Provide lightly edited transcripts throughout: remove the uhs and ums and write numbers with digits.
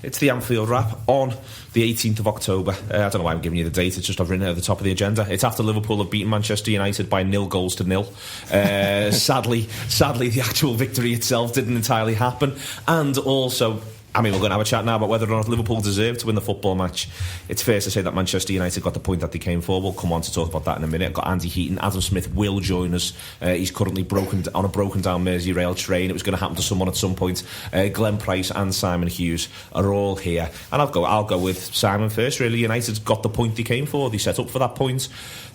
It's the Anfield wrap on the 18th of October. I don't know why I'm giving you the date, it's just I've written it at the top of the agenda. It's after Liverpool have beaten Manchester United by 0-0. Sadly, the actual victory itself didn't entirely happen. And also, I mean, we're going to have a chat now about whether or not Liverpool deserved to win the football match. It's fair to say that Manchester United got the point that they came for. We'll come on to talk about that in a minute. I've got Andy Heaton. Adam Smith will join us. He's currently on a broken down Managerial train. It was going to happen to someone at some point. Glenn Price and Simon Hughes are all here. And I'll go with Simon first, really. United got the point they came for. They set up for that point.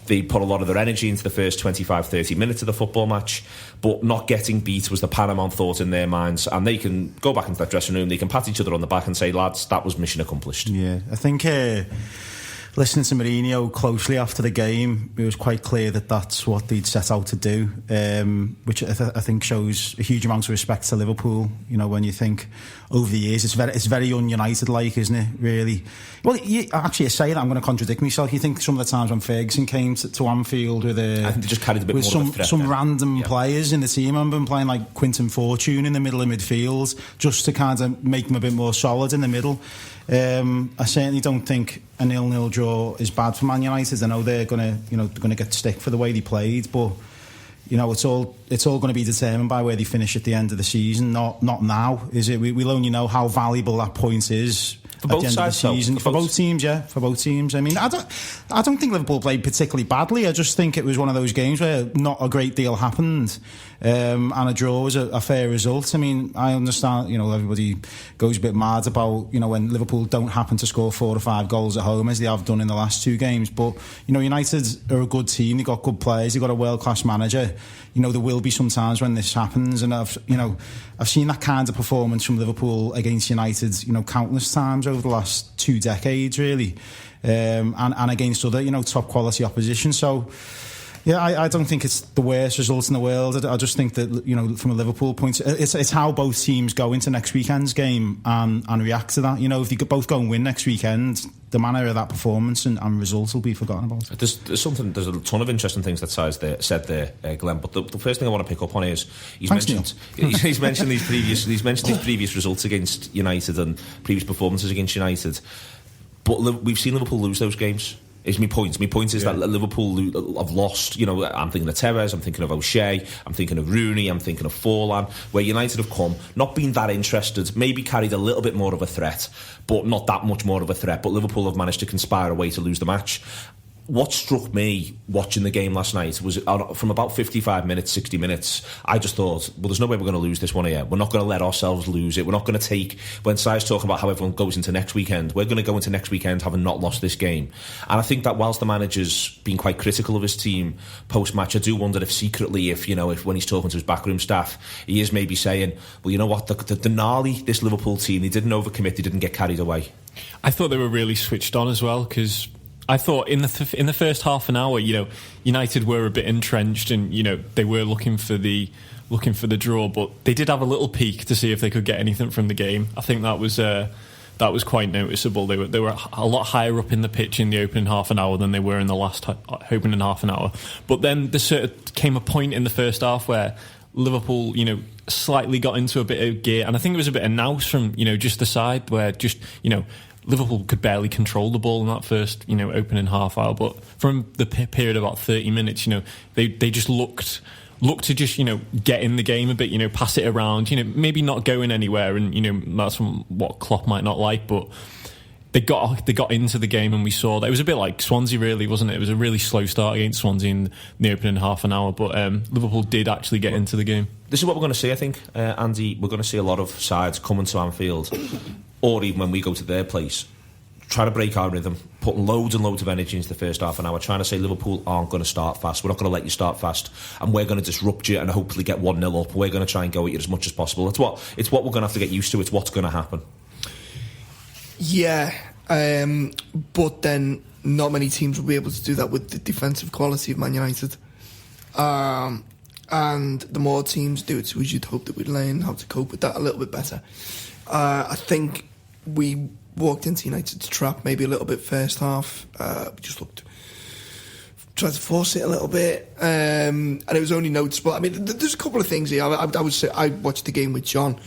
They put a lot of their energy into the first 25-30 minutes of the football match, but not getting beat was the paramount thought in their minds, and they can go back into that dressing room, they can pat each other on the back and say, lads, that was mission accomplished. Yeah, I think listening to Mourinho closely after the game, it was quite clear that that's what they'd set out to do, which I think shows a huge amount of respect to Liverpool. You know, when you think over the years, it's very un-United-like, isn't it, really? Well, you say that, I'm going to contradict myself. You think some of the times when Ferguson came to Anfield with I think they just carried a bit with more of a threat some random players in the team. I remember playing like Quinton Fortune in the middle of midfield just to kind of make them a bit more solid in the middle. I certainly don't think a 0-0 draw is bad for Man United. I know they're going to get stick for the way they played, but you know, it's all going to be determined by where they finish at the end of the season, not now, is it? We'll only know how valuable that point is for both at the end sides, of the season. For both teams, yeah, for both teams. I mean, I don't think Liverpool played particularly badly. I just think it was one of those games where not a great deal happened, and a draw was a fair result. I mean, I understand, you know, everybody goes a bit mad about, you know, when Liverpool don't happen to score 4 or 5 goals at home as they have done in the last 2 games. But you know, United are a good team. They've got good players. They've got a world-class manager. You know, there will be some times when this happens, and I've seen that kind of performance from Liverpool against United, you know, countless times over the last 2 decades, really, and against other, you know, top quality opposition. So yeah, I don't think it's the worst result in the world. I just think that, you know, from a Liverpool point, it's how both teams go into next weekend's game and react to that. You know, if they could both go and win next weekend, the manner of that performance and results will be forgotten about. There's a ton of interesting things that said there, Glenn. But the first thing I want to pick up on is he's mentioned these previous results against United and previous performances against United. But we've seen Liverpool lose those games. Is my point. My point is that Liverpool have lost. You know, I'm thinking of Tevez, I'm thinking of O'Shea, I'm thinking of Rooney, I'm thinking of Forlan, where United have come, not been that interested, maybe carried a little bit more of a threat, but not that much more of a threat. But Liverpool have managed to conspire a way to lose the match. What struck me watching the game last night was from about 55 minutes, 60 minutes, I just thought, well, there's no way we're going to lose this one here. We're not going to let ourselves lose it. We're not going to take, when Si's talking about how everyone goes into next weekend, we're going to go into next weekend having not lost this game. And I think that whilst the manager's been quite critical of his team post-match, I do wonder if secretly, if when he's talking to his backroom staff, he is maybe saying, well, you know what, the gnarly, this Liverpool team, they didn't overcommit, they didn't get carried away. I thought they were really switched on as well, because I thought in the first half an hour, you know, United were a bit entrenched, and you know they were looking for the draw, but they did have a little peek to see if they could get anything from the game. I think that was quite noticeable. They were a lot higher up in the pitch in the opening half an hour than they were in the last opening half an hour. But then there came a point in the first half where Liverpool, you know, slightly got into a bit of gear, and I think it was a bit of nous from, you know, just the side where just, you know, Liverpool could barely control the ball in that first, you know, opening half hour. But from the period of about 30 minutes, you know, they just looked to just, you know, get in the game a bit, you know, pass it around, you know, maybe not going anywhere, and you know that's what Klopp might not like, but they got into the game, and we saw that it was a bit like Swansea, really, wasn't it? It was a really slow start against Swansea in the opening half an hour, but Liverpool did actually get into the game. This is what we're going to see, I think, Andy. We're going to see a lot of sides coming to Anfield, or even when we go to their place, trying to break our rhythm, putting loads and loads of energy into the first half an hour, trying to say Liverpool aren't going to start fast, we're not going to let you start fast, and we're going to disrupt you and hopefully get 1-0 up. We're going to try and go at you as much as possible. It's what we're going to have to get used to. It's what's going to happen. Yeah, but then not many teams will be able to do that with the defensive quality of Man United. And the more teams do it, so you'd hope that we'd learn how to cope with that a little bit better. I think we walked into United's trap maybe a little bit first half. We just tried to force it a little bit, and it was only noticeable. I mean, there's a couple of things here. I would say I watched the game with John,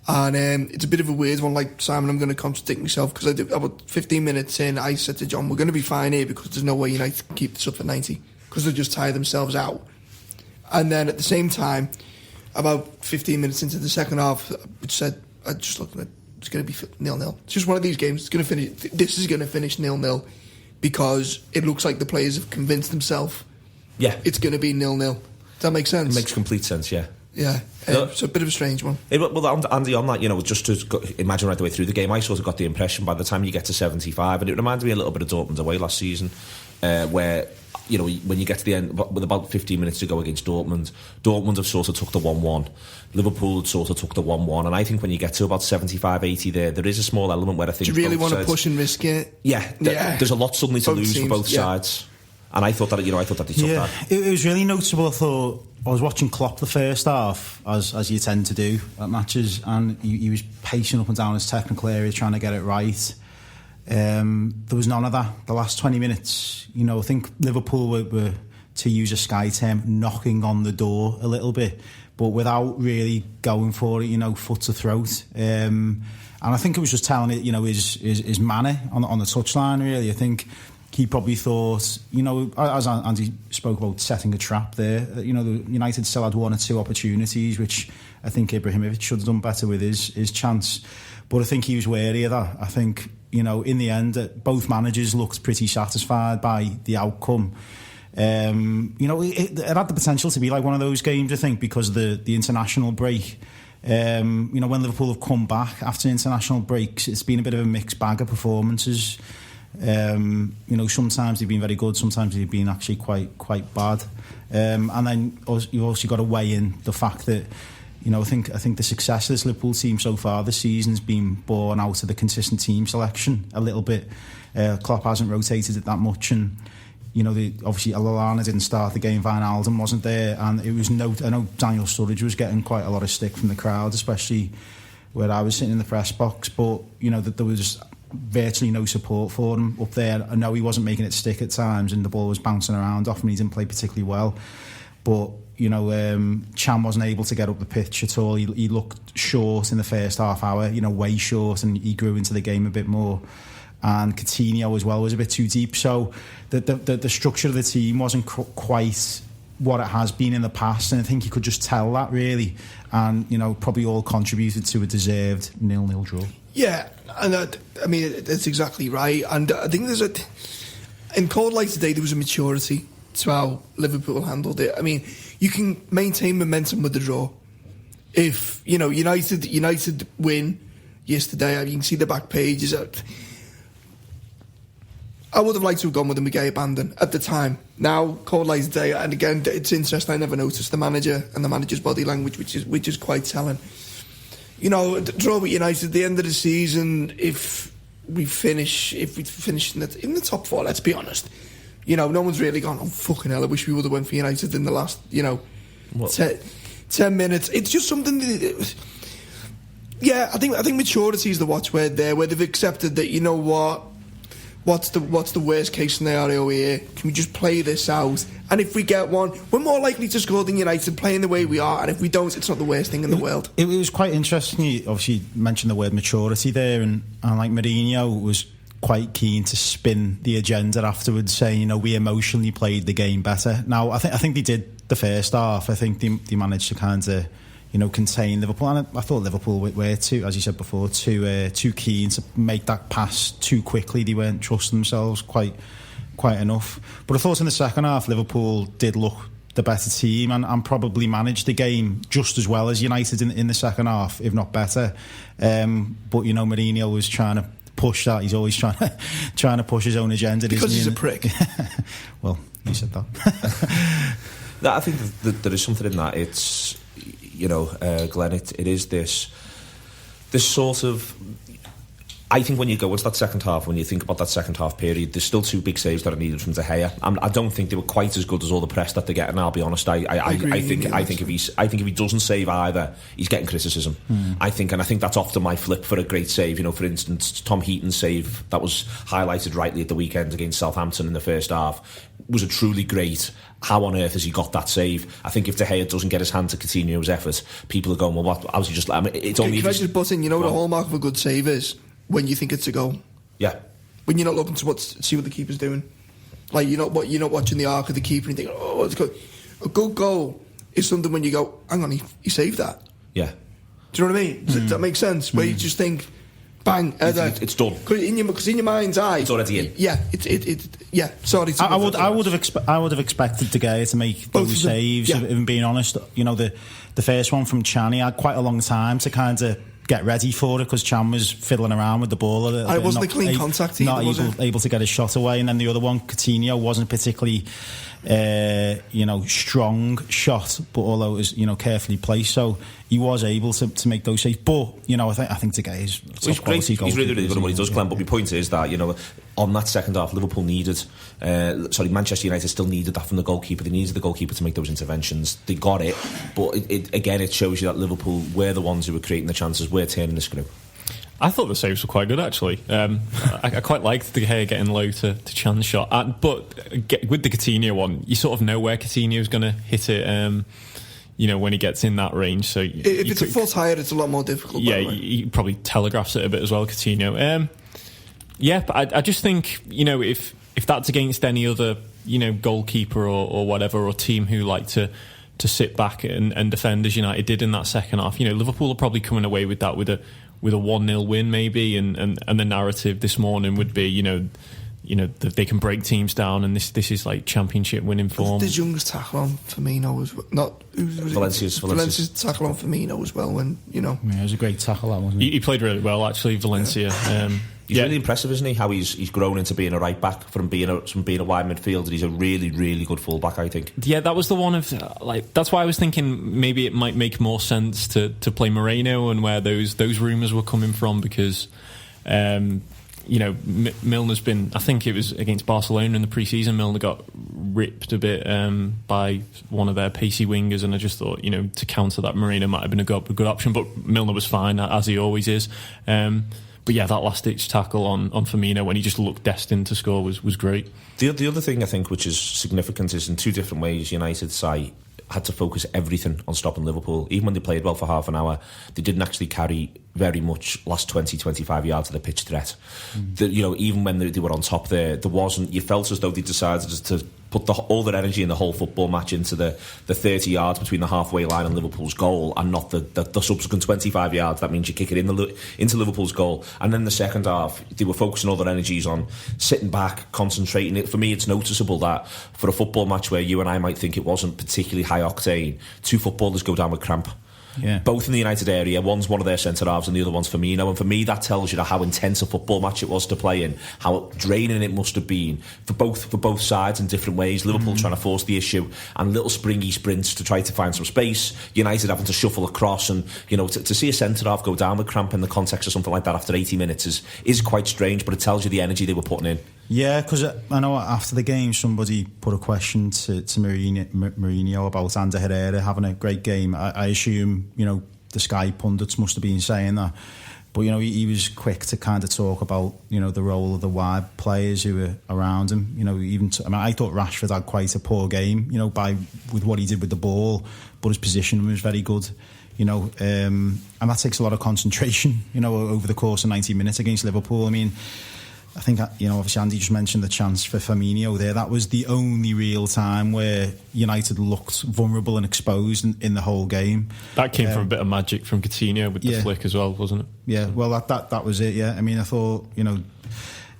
And it's a bit of a weird one. Like, Simon, I'm going to contradict myself, because about 15 minutes in, I said to John, we're going to be fine here, because there's no way United can keep this up for 90, because they'll just tire themselves out. And then at the same time, about 15 minutes into the second half, I just looked at it, it's going to be 0-0. It's just one of these games. This is going to finish 0-0, because it looks like the players have convinced themselves. Yeah, it's going to be 0-0. Does that make sense? It makes complete sense. Yeah. Yeah, it's a bit of a strange one. Well, Andy, on that, just to imagine right the way through the game, I sort of got the impression by the time you get to 75, and it reminds me a little bit of Dortmund away last season, where, when you get to the end, with about 15 minutes to go against Dortmund have sort of took the 1-1. Liverpool had sort of took the 1-1, and I think when you get to about 75, 80 there is a small element where I think... Do you really want to push and risk it? Yeah, there's a lot suddenly to lose for both sides. And I thought that, they took that. It was really noticeable. I was watching Klopp the first half, as you tend to do at matches, and he was pacing up and down his technical area trying to get it right. There was none of that. The last 20 minutes, I think Liverpool were, to use a Sky term, knocking on the door a little bit, but without really going for it, foot to throat. And I think it was just telling it, his manner on the touchline, really. I think he probably thought, as Andy spoke about setting a trap there, the United still had one or two opportunities, which I think Ibrahimovic should have done better with his chance. But I think he was wary of that. I think, in the end, both managers looked pretty satisfied by the outcome. It had the potential to be like one of those games, I think, because of the international break. When Liverpool have come back after international breaks, it's been a bit of a mixed bag of performances. Sometimes they've been very good, sometimes they've been actually quite bad, and then you've also got to weigh in the fact that I think the success of this Liverpool team so far this season has been born out of the consistent team selection a little bit. Klopp hasn't rotated it that much, and obviously Lallana didn't start the game, Van Alden wasn't there, and it was I know Daniel Sturridge was getting quite a lot of stick from the crowd, especially where I was sitting in the press box, but that there was virtually no support for him up there. I know he wasn't making it stick at times, and the ball was bouncing around off him. He didn't play particularly well, but Chan wasn't able to get up the pitch at all. He looked short in the first half hour, way short, and he grew into the game a bit more. And Coutinho as well was a bit too deep, so the structure of the team wasn't quite what it has been in the past, and I think you could just tell that, really, and probably all contributed to a deserved 0-0 draw. Yeah, and that's exactly right. And I think in cold light today, there was a maturity to how Liverpool handled it. I mean, you can maintain momentum with the draw. If United win yesterday, you can see the back pages. I would have liked to have gone with the Miguel abandon at the time. Now, cold light today, and again, it's interesting. I never noticed the manager and the manager's body language, which is quite telling. Draw with United at the end of the season, if we finish in the top four, let's be honest, no one's really gone, oh fucking hell, I wish we would have went for United in the last 10 minutes. It's just something that, I think maturity is the watchword there, where they've accepted that, what's the worst case scenario here? Can we just play this out? And if we get one, we're more likely to score than United playing the way we are. And if we don't, it's not the worst thing in the world. It was quite interesting. You obviously mentioned the word maturity there, and like Mourinho was quite keen to spin the agenda afterwards, saying, we emotionally played the game better. Now, I think they did the first half. I think they managed to kind of contain Liverpool, and I thought Liverpool were too, as you said before, too keen to make that pass too quickly. They weren't trusting themselves quite enough. But I thought in the second half, Liverpool did look the better team and probably managed the game just as well as United in the second half, if not better. But Mourinho was trying to push that. He's always trying to push his own agenda because he's a prick. Well, you said that. I think that there is something in that. It's Glenn, it is this sort of I think when you go into that second half, when you think about that second half period, there's still 2 big saves that are needed from De Gea. I don't think they were quite as good as all the press that they're getting. I'll be honest. I think if he doesn't save either, he's getting criticism. I think that's often my flip for a great save. For instance, Tom Heaton's save that was highlighted rightly at the weekend against Southampton in the first half was a truly great. How on earth has he got that save? I think if De Gea doesn't get his hand to Coutinho's effort, people are going, well, what? How's he just? It's only. Can I just butt in? The hallmark of a good save is when you think it's a goal. Yeah. When you're not looking to see what the keeper's doing. Like you're not watching the arc of the keeper and you think, oh, it's good. A good goal is something when you go, hang on, he saved that. Yeah. Do you know what I mean? Does that make sense? Where you just think, bang, it's done. Because in your mind's eye, it's already in. Yeah, yeah. Sorry. I would have expected De Gea to make those saves. Yeah. If I'm being honest, the first one from Chan, he had quite a long time to kind of get ready for it because Chan was fiddling around with the ball a little bit. It wasn't a clean contact either, not able to get his shot away. And then the other one, Coutinho, wasn't particularly strong shot, but although it was carefully placed, so he was able to make those saves. But I think De Gea is top quality goal. He's really good at what he does, Glenn. But my point is that on that second half, Liverpool needed Manchester United still needed that from the goalkeeper. They needed the goalkeeper to make those interventions. They got it, but it shows you that Liverpool were the ones who were creating the chances, were turning the screw. I thought the saves were quite good, actually. I quite liked De Gea getting low to Chan's shot. But with the Coutinho one, you sort of know where Coutinho's going to hit it, when he gets in that range. So if it's a foot higher, it's a lot more difficult. Yeah, he probably telegraphs it a bit as well, Coutinho. But I just think, if that's against any other, goalkeeper or whatever, or team who like to sit back and defend as United did in that second half, Liverpool are probably coming away with that with a 1-0 win maybe, and the narrative this morning would be that they can break teams down and this is like championship winning form. De Jong's tackle on Firmino was not Valencia's tackle on Firmino as well when it was a great tackle, that wasn't it? He played really well actually, Valencia. He's really impressive, isn't he? How he's grown into being a right back from being a wide midfielder. He's a really, really good fullback, I think. Yeah, that was the one of that's why I was thinking maybe it might make more sense to play Mourinho and where those rumours were coming from, because Milner's been, I think it was against Barcelona in the pre-season, Milner got ripped a bit by one of their pacey wingers, and I just thought to counter that, Mourinho might have been a good option, but Milner was fine as he always is. But yeah, that last-ditch tackle on Firmino when he just looked destined to score was great. The other thing I think which is significant is in 2 different ways United side had to focus everything on stopping Liverpool. Even when they played well for half an hour, they didn't actually carry very much last 20-25 yards of the pitch threat. Even when they were on top there wasn't, you felt as though they decided to put all their energy in the whole football match into the 30 yards between the halfway line and Liverpool's goal, and not the subsequent 25 yards. That means you kick it into Liverpool's goal. And then the second half, they were focusing all their energies on sitting back, concentrating. For me, it's noticeable that for a football match where you and I might think it wasn't particularly high octane, 2 footballers go down with cramp. Yeah. Both in the United area. One's one of their centre halves and the other one's Firmino. And for me, that tells you how intense a football match it was to play in, how draining it must have been for both sides in different ways. Liverpool trying to force the issue and little springy sprints to try to find some space. United having to shuffle across, and to see a centre half go down with cramp in the context of something like that after 80 minutes is quite strange. But it tells you the energy they were putting in. Yeah, because I know after the game somebody put a question to Mourinho about Andy Herrera having a great game. I assume the Sky pundits must have been saying that, but he was quick to kind of talk about the role of the wide players who were around him. I thought Rashford had quite a poor game with what he did with the ball, but his position was very good. And that takes a lot of concentration over the course of 90 minutes against Liverpool. I think, obviously Andy just mentioned the chance for Firmino there. That was the only real time where United looked vulnerable and exposed in the whole game. That came from a bit of magic from Coutinho with the flick as well, wasn't it? Yeah, well, that was it, yeah. I thought, you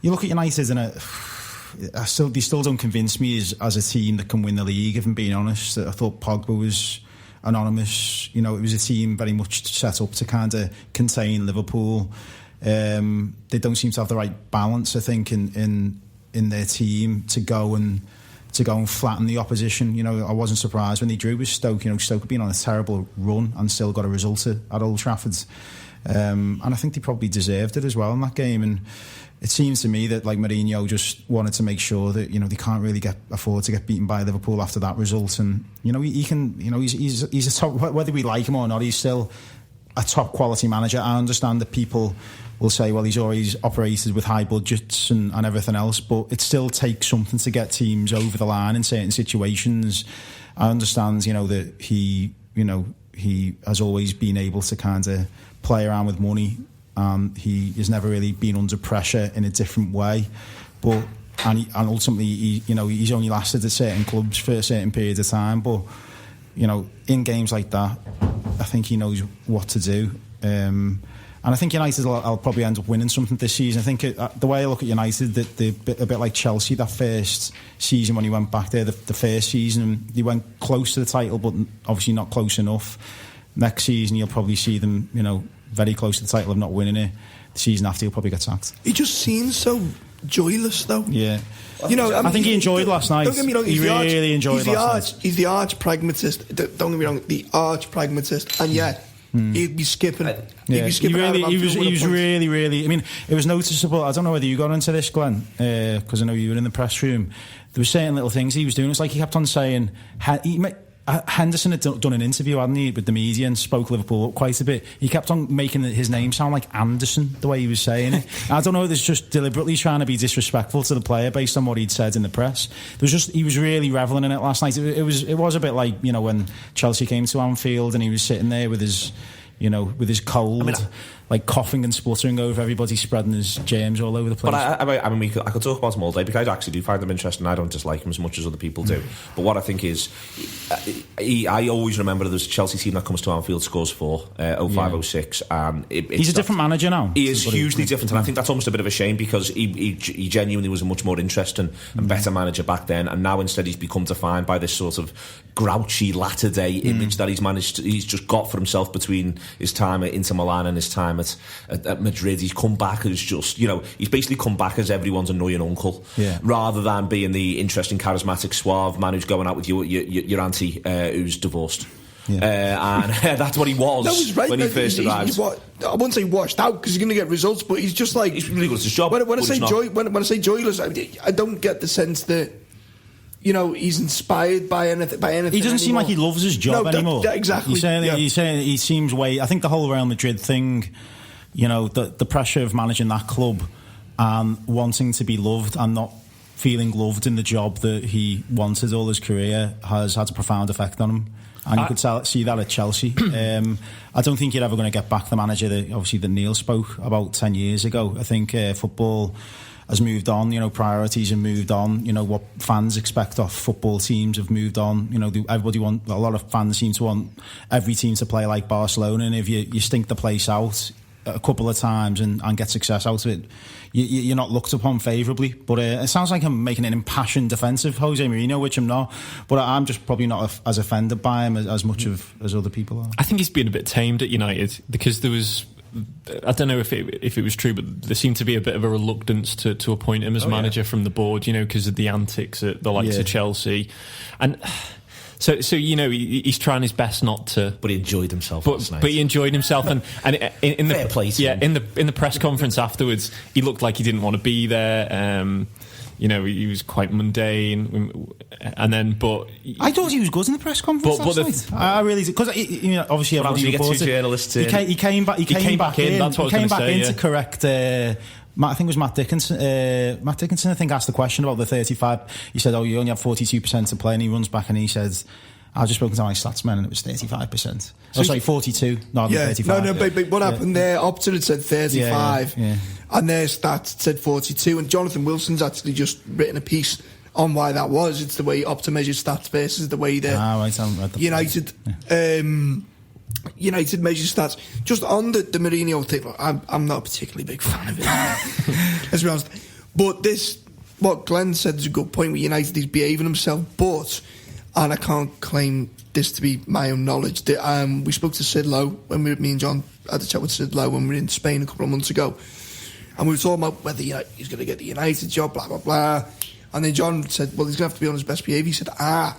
look at United and they still don't convince me as a team that can win the league, if I'm being honest. I thought Pogba was anonymous. It was a team very much set up to kind of contain Liverpool. They don't seem to have the right balance, I think, in their team to go and flatten the opposition. I wasn't surprised when they drew with Stoke. Stoke had been on a terrible run and still got a result at Old Trafford. and I think they probably deserved it as well in that game. And it seems to me that like Mourinho just wanted to make sure that they can't really afford to get beaten by Liverpool after that result. And he can, he's a top, whether we like him or not, he's still a top quality manager. I understand that people will say, well, he's always operated with high budgets and everything else, but it still takes something to get teams over the line in certain situations. I understand, that he has always been able to kind of play around with money. He has never really been under pressure in a different way, but ultimately, he's only lasted at certain clubs for a certain period of time. But in games like that, I think he knows what to do. And I think United will probably end up winning something this season. I think the way I look at United, they're a bit like Chelsea that first season when he went back there, the first season, they went close to the title, but obviously not close enough. Next season, you'll probably see them, very close to the title of not winning it. The season after, he'll probably get sacked. He just seems so joyless, though. Yeah. I think he enjoyed last night. Don't get me wrong. He really enjoyed last night. He's the arch pragmatist. Don't get me wrong. The arch pragmatist, and yet he'd be skipping. He was really, really. I mean, it was noticeable. I don't know whether you got into this, Glenn, because I know you were in the press room. There were certain little things he was doing. It's like he kept on saying. Henderson had done an interview, hadn't he, with the media and spoke Liverpool up quite a bit. He kept on making his name sound like Anderson, the way he was saying it. I don't know if it's just deliberately trying to be disrespectful to the player based on what he'd said in the press. He was really revelling in it last night. It was a bit like when Chelsea came to Anfield and he was sitting there with his cold, like coughing and spluttering over everybody, spreading his germs all over the place. But I could talk about him all day because I actually do find him interesting. I don't dislike him as much as other people do. But what I think is, I always remember there's a Chelsea team that comes to Anfield, scores 05-06, and he's a different manager now. He is hugely different, and I think that's almost a bit of a shame because he genuinely was a much more interesting and better manager back then, and now instead he's become defined by this sort of grouchy latter-day image that he's just got for himself between his time at Inter Milan and his time at Madrid. He's come back as just, he's basically come back as everyone's annoying uncle, rather than being the interesting, charismatic, suave man who's going out with your auntie who's divorced. And that's what he was when he first arrived. I wouldn't say washed out because he's going to get results, but he's just like, he's really good at his job. When I say joyless, I don't get the sense that he's inspired by anything. He doesn't seem like he loves his job anymore. Exactly. He's saying he seems I think the whole Real Madrid thing, the pressure of managing that club and wanting to be loved and not feeling loved in the job that he wanted all his career has had a profound effect on him. And you could see that at Chelsea. I don't think you're ever going to get back the manager that Neil spoke about 10 years ago. I think football has moved on, priorities have moved on, what fans expect of football teams have moved on. A lot of fans seem to want every team to play like Barcelona, and if you stink the place out a couple of times and get success out of it, you're not looked upon favourably. But it sounds like I'm making an impassioned defence of Jose Mourinho, which I'm not, but I'm just probably not as offended by him as much as other people are. I think he's been a bit tamed at United because there was, I don't know if it was true, but there seemed to be a bit of a reluctance to appoint him as manager from the board, because of the antics at the likes of Chelsea. And so he's trying his best not to. But he enjoyed himself. But he enjoyed himself, and in the fair play to him. in the press conference afterwards, he looked like he didn't want to be there. He was quite mundane, and then. But I thought he was good in the press conference last night. I really did, because obviously everybody reported. Journalists he came back in. That's what I was going to say. To correct. I think it was Matt Dickinson. Matt Dickinson, I think, asked the question about the 35. He said, you only have 42% to play, and he runs back and he says, I've just spoken to my stats man and it was 35%. So 42, not 35. No, but what happened there? Opta had said 35, and their stats said 42, and Jonathan Wilson's actually just written a piece on why that was. It's the way Opta measures stats versus the way that United... United measures stats. Just on the Mourinho thing, I'm not a particularly big fan of it. Let's be honest. But what Glenn said is a good point with United. He's behaving himself, but, and I can't claim this to be my own knowledge, we spoke to Sid Lowe me and John had a chat with Sid Lowe when we were in Spain a couple of months ago, and we were talking about whether he's going to get the United job, blah blah blah. And then John said, well, he's going to have to be on his best behaviour. He said, but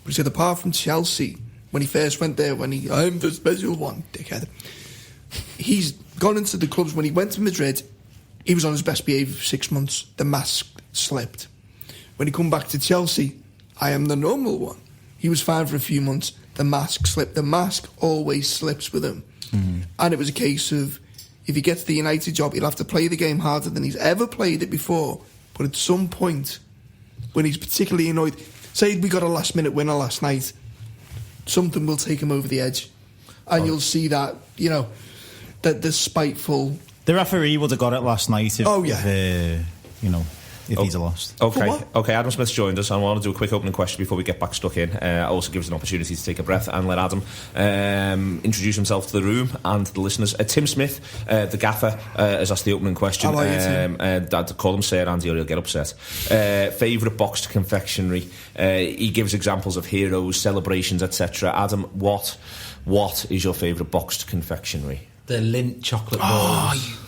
he said, apart from Chelsea, when he first went there, I'm the special one, dickhead. he's gone into the clubs. When he went to Madrid, he was on his best behaviour for 6 months. The mask slipped. When he come back to Chelsea, I am the normal one. He was fine for a few months. The mask slipped. The mask always slips with him. And it was a case of, if he gets the United job, he'll have to play the game harder than he's ever played it before. But at some point, when he's particularly annoyed, say we got a last-minute winner last night, something will take him over the edge. And you'll see that, that the spiteful... The referee would have got it last night if he's lost. Okay, Adam Smith's joined us. I want to do a quick opening question before we get back stuck in. Also gives us an opportunity to take a breath and let Adam introduce himself to the room and the listeners. Tim Smith, the gaffer, has asked the opening question. How are you, Tim? I'd call him Sir Andy or he'll get upset. Favourite boxed confectionery. He gives examples of heroes, celebrations, etc. Adam, what is your favourite boxed confectionery? The Lindt chocolate balls.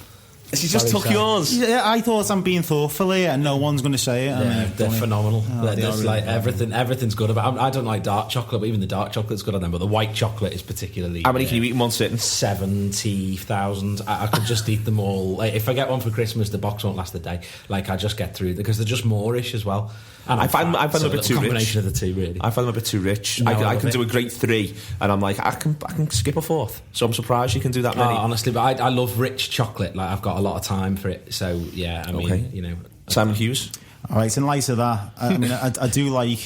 Has he just took yours? Yeah, I thought I'm being thoughtful here and no one's going to say it. Yeah, they're phenomenal. There's really everything's good about. I don't like dark chocolate, but even the dark chocolate's good on them. But the white chocolate is particularly. How many can you eat in one sitting? 70,000. I could just eat them all. Like, if I get one for Christmas, the box won't last a day. Like, I just get through because they're just Moorish as well. And I find them a bit too rich. Combination of the two, really. I find them a bit too rich. No, I can do a great 3, and I'm like, I can skip a 4th. So I'm surprised you can do that many. Honestly, but I love rich chocolate. Like, I've got a lot of time for it. So yeah, I mean, Simon Hughes. All right, in light of that, I mean, I do like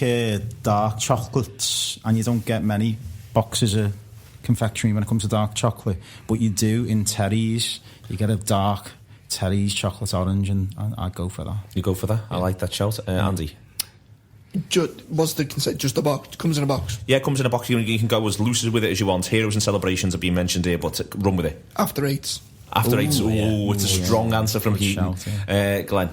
dark chocolates, and you don't get many boxes of confectionery when it comes to dark chocolate, but you do in Terry's. You get a dark Terry's chocolate orange, and I'd go for that. You go for that? Yeah. I like that shout. Andy? What's the concept? Just a box? It comes in a box? Yeah, it comes in a box. You can go as loose with it as you want. Heroes and celebrations have been mentioned here, but run with it. After 8s. After 8s. It's a strong answer from Heaton. Glenn?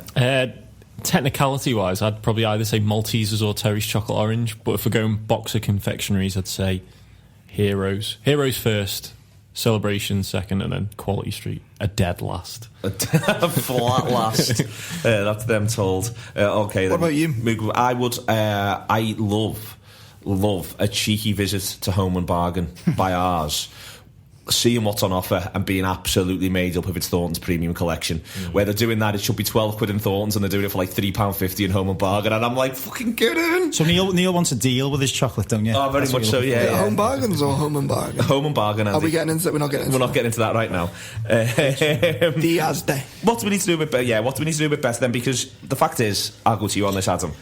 Technicality-wise, I'd probably either say Maltesers or Terry's chocolate orange, but if we're going box of confectionaries, I'd say Heroes. Heroes first, Celebrations second, and then Quality Street a dead last. A flat last. That's them told. Okay. What about you? I would. I love a cheeky visit to Home and Bargain by ours. Seeing what's on offer and being absolutely made up of its Thornton's premium collection. Where they're doing that, it should be £12 in Thornton's and they're doing it for like £3.50 in Home and Bargain, and I'm like, fucking get in. So Neil wants a deal with his chocolate, don't you? Oh, very much so, yeah. Home Bargains or Home and Bargain? Home and Bargain, Andy. Are we getting into that? We're not getting into that right now. Diaz Day. What do we need to do a bit better? What do we need to do a bit better then? Because the fact is, I'll go to you on this, Adam.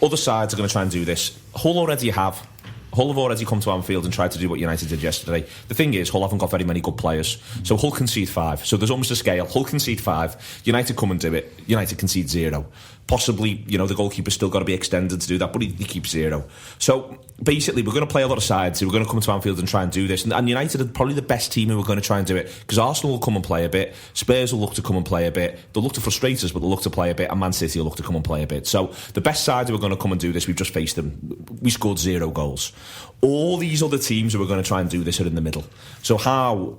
Other sides are going to try and do this. Hull have already come to Anfield and tried to do what United did yesterday. The thing is, Hull haven't got very many good players. So Hull concede 5. So there's almost a scale. Hull concede 5. United come and do it. United concede 0. Possibly, the goalkeeper's still got to be extended to do that, but he keeps 0. So basically, we're going to play a lot of sides who are going to come to Anfield and try and do this. And United are probably the best team who are going to try and do it, because Arsenal will come and play a bit, Spurs will look to come and play a bit, they'll look to frustrate us, but they'll look to play a bit, and Man City will look to come and play a bit. So the best sides who are going to come and do this, we've just faced them. We scored 0 goals. All these other teams who are going to try and do this are in the middle. So how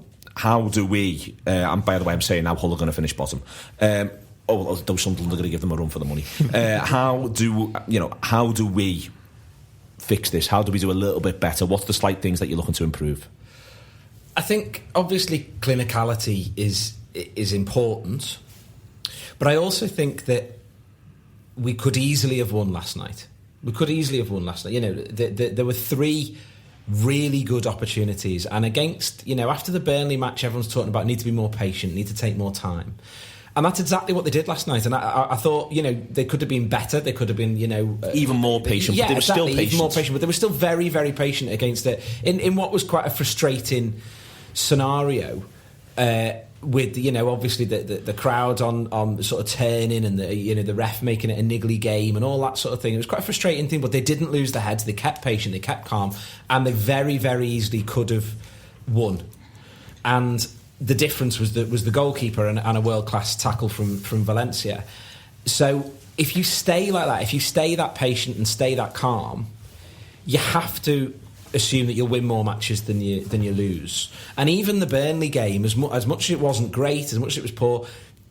do we, and by the way, I'm saying now Hull are going to finish bottom. Though Sunderland are going to give them a run for the money. How do we fix this? How do we do a little bit better? What's the slight things that you're looking to improve? I think obviously clinicality is important, but I also think that we could easily have won last night. There were 3 really good opportunities, and against after the Burnley match, everyone's talking about need to be more patient, need to take more time. And that's exactly what they did last night. And I thought, they could have been better. They could have been, even more patient. Yeah, but they were still patient. Even more patient. But they were still very, very patient against it. In what was quite a frustrating scenario, with obviously the crowd on sort of turning and the ref making it a niggly game and all that sort of thing. It was quite a frustrating thing, but they didn't lose their heads. They kept patient. They kept calm, and they very, very easily could have won. And the difference was the goalkeeper and a world-class tackle from Valencia. So if you stay like that, if you stay that patient and stay that calm, you have to assume that you'll win more matches than you lose. And even the Burnley game, as much as it wasn't great, as much as it was poor,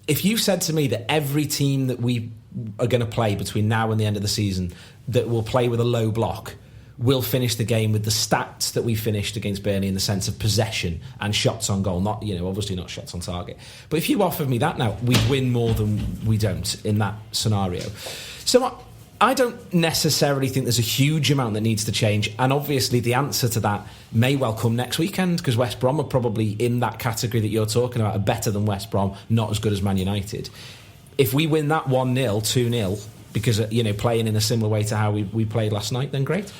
if you said to me that every team that we are going to play between now and the end of the season that will play with a low block will finish the game with the stats that we finished against Burnley in the sense of possession and shots on goal, not, you know, obviously not shots on target. But if you offered me that now, we'd win more than we don't in that scenario. So I don't necessarily think there's a huge amount that needs to change, and obviously the answer to that may well come next weekend, because West Brom are probably in that category that you're talking about, are better than West Brom, not as good as Man United. If we win that 1-0, 2-0, because, you know, playing in a similar way to how we played last night, then great.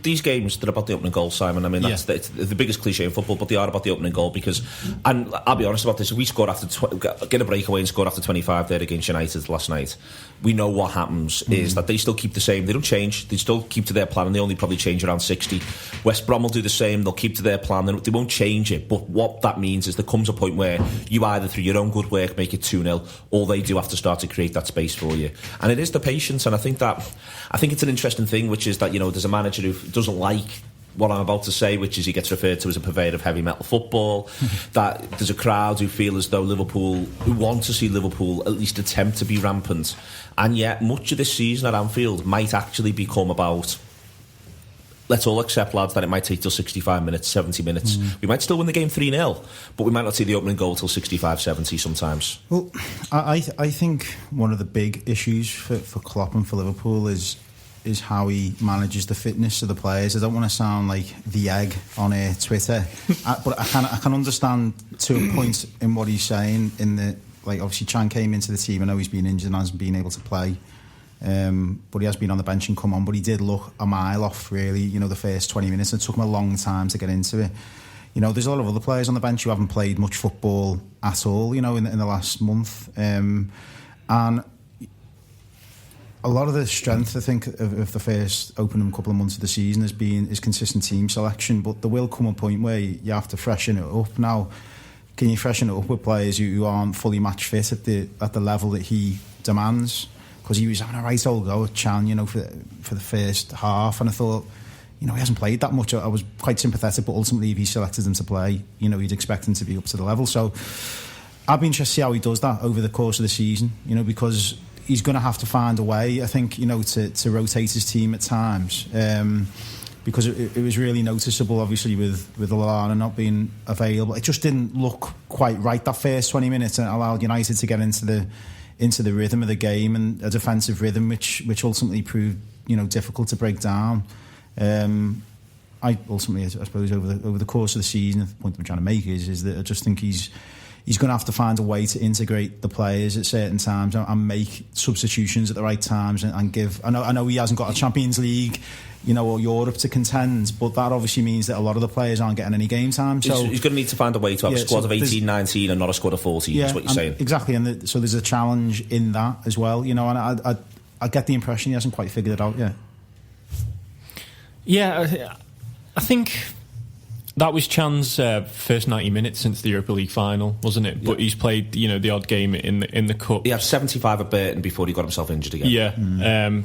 These games, they're about the opening goal, Simon. I mean, that's the biggest cliche in football, but they are about the opening goal because, and I'll be honest about this, if we scored after get a breakaway and scored after 25 there against United last night, we know what happens is that they still keep the same. They don't change. They still keep to their plan, and they only probably change around 60. West Brom will do the same. They'll keep to their plan. They won't change it. But what that means is there comes a point where you either, through your own good work, make it 2-0, or they do have to start to create that space for you. And it is the patience, and I think it's an interesting thing, which is that, you know, there's a manager who doesn't like what I'm about to say, which is he gets referred to as a purveyor of heavy metal football. That there's a crowd who feel as though who want to see Liverpool at least attempt to be rampant, and yet much of this season at Anfield might actually become about, let's all accept, lads, that it might take till 65 minutes, 70 minutes. We might still win the game 3-0, but we might not see the opening goal till 65, 70 sometimes. Well, I think one of the big issues for Klopp and for Liverpool is how he manages the fitness of the players. I don't want to sound like the egg on Twitter, but I can understand to a point in what he's saying. In the, like, obviously Chan came into the team. I know he's been injured and hasn't been able to play, but he has been on the bench and come on. But he did look a mile off, really. You know, the first 20 minutes. It took him a long time to get into it. You know, there's a lot of other players on the bench who haven't played much football at all, you know, in the last month, and a lot of the strength, I think, of the first opening couple of months of the season is consistent team selection. But there will come a point where you have to freshen it up. Now, can you freshen it up with players who aren't fully match fit at the level that he demands? Because he was having a right old go at Chan, you know, for the first half, and I thought, you know, he hasn't played that much. I was quite sympathetic, but ultimately, if he selected him to play, you know, you'd expect him to be up to the level. So I'd be interested to see how he does that over the course of the season, you know, because he's going to have to find a way, I think, you know, to rotate his team at times, because it was really noticeable, obviously, with Lallana not being available. It just didn't look quite right that first 20 minutes, and it allowed United to get into the rhythm of the game, and a defensive rhythm which ultimately proved, you know, difficult to break down. I suppose over the course of the season, the point I'm trying to make is that I just think he's going to have to find a way to integrate the players at certain times and make substitutions at the right times and give. I know he hasn't got a Champions League, you know, or Europe to contend, but that obviously means that a lot of the players aren't getting any game time. So he's going to need to find a way to have a squad of 18, 19 and not a squad of 14, is what you're saying. Exactly, and so there's a challenge in that as well, you know, and I get the impression he hasn't quite figured it out yet. Yeah, I think that was Chan's first 90 minutes since the Europa League final, wasn't it? But he's played, you know, the odd game in the cup. He had 75 at Burton before he got himself injured again. Yeah,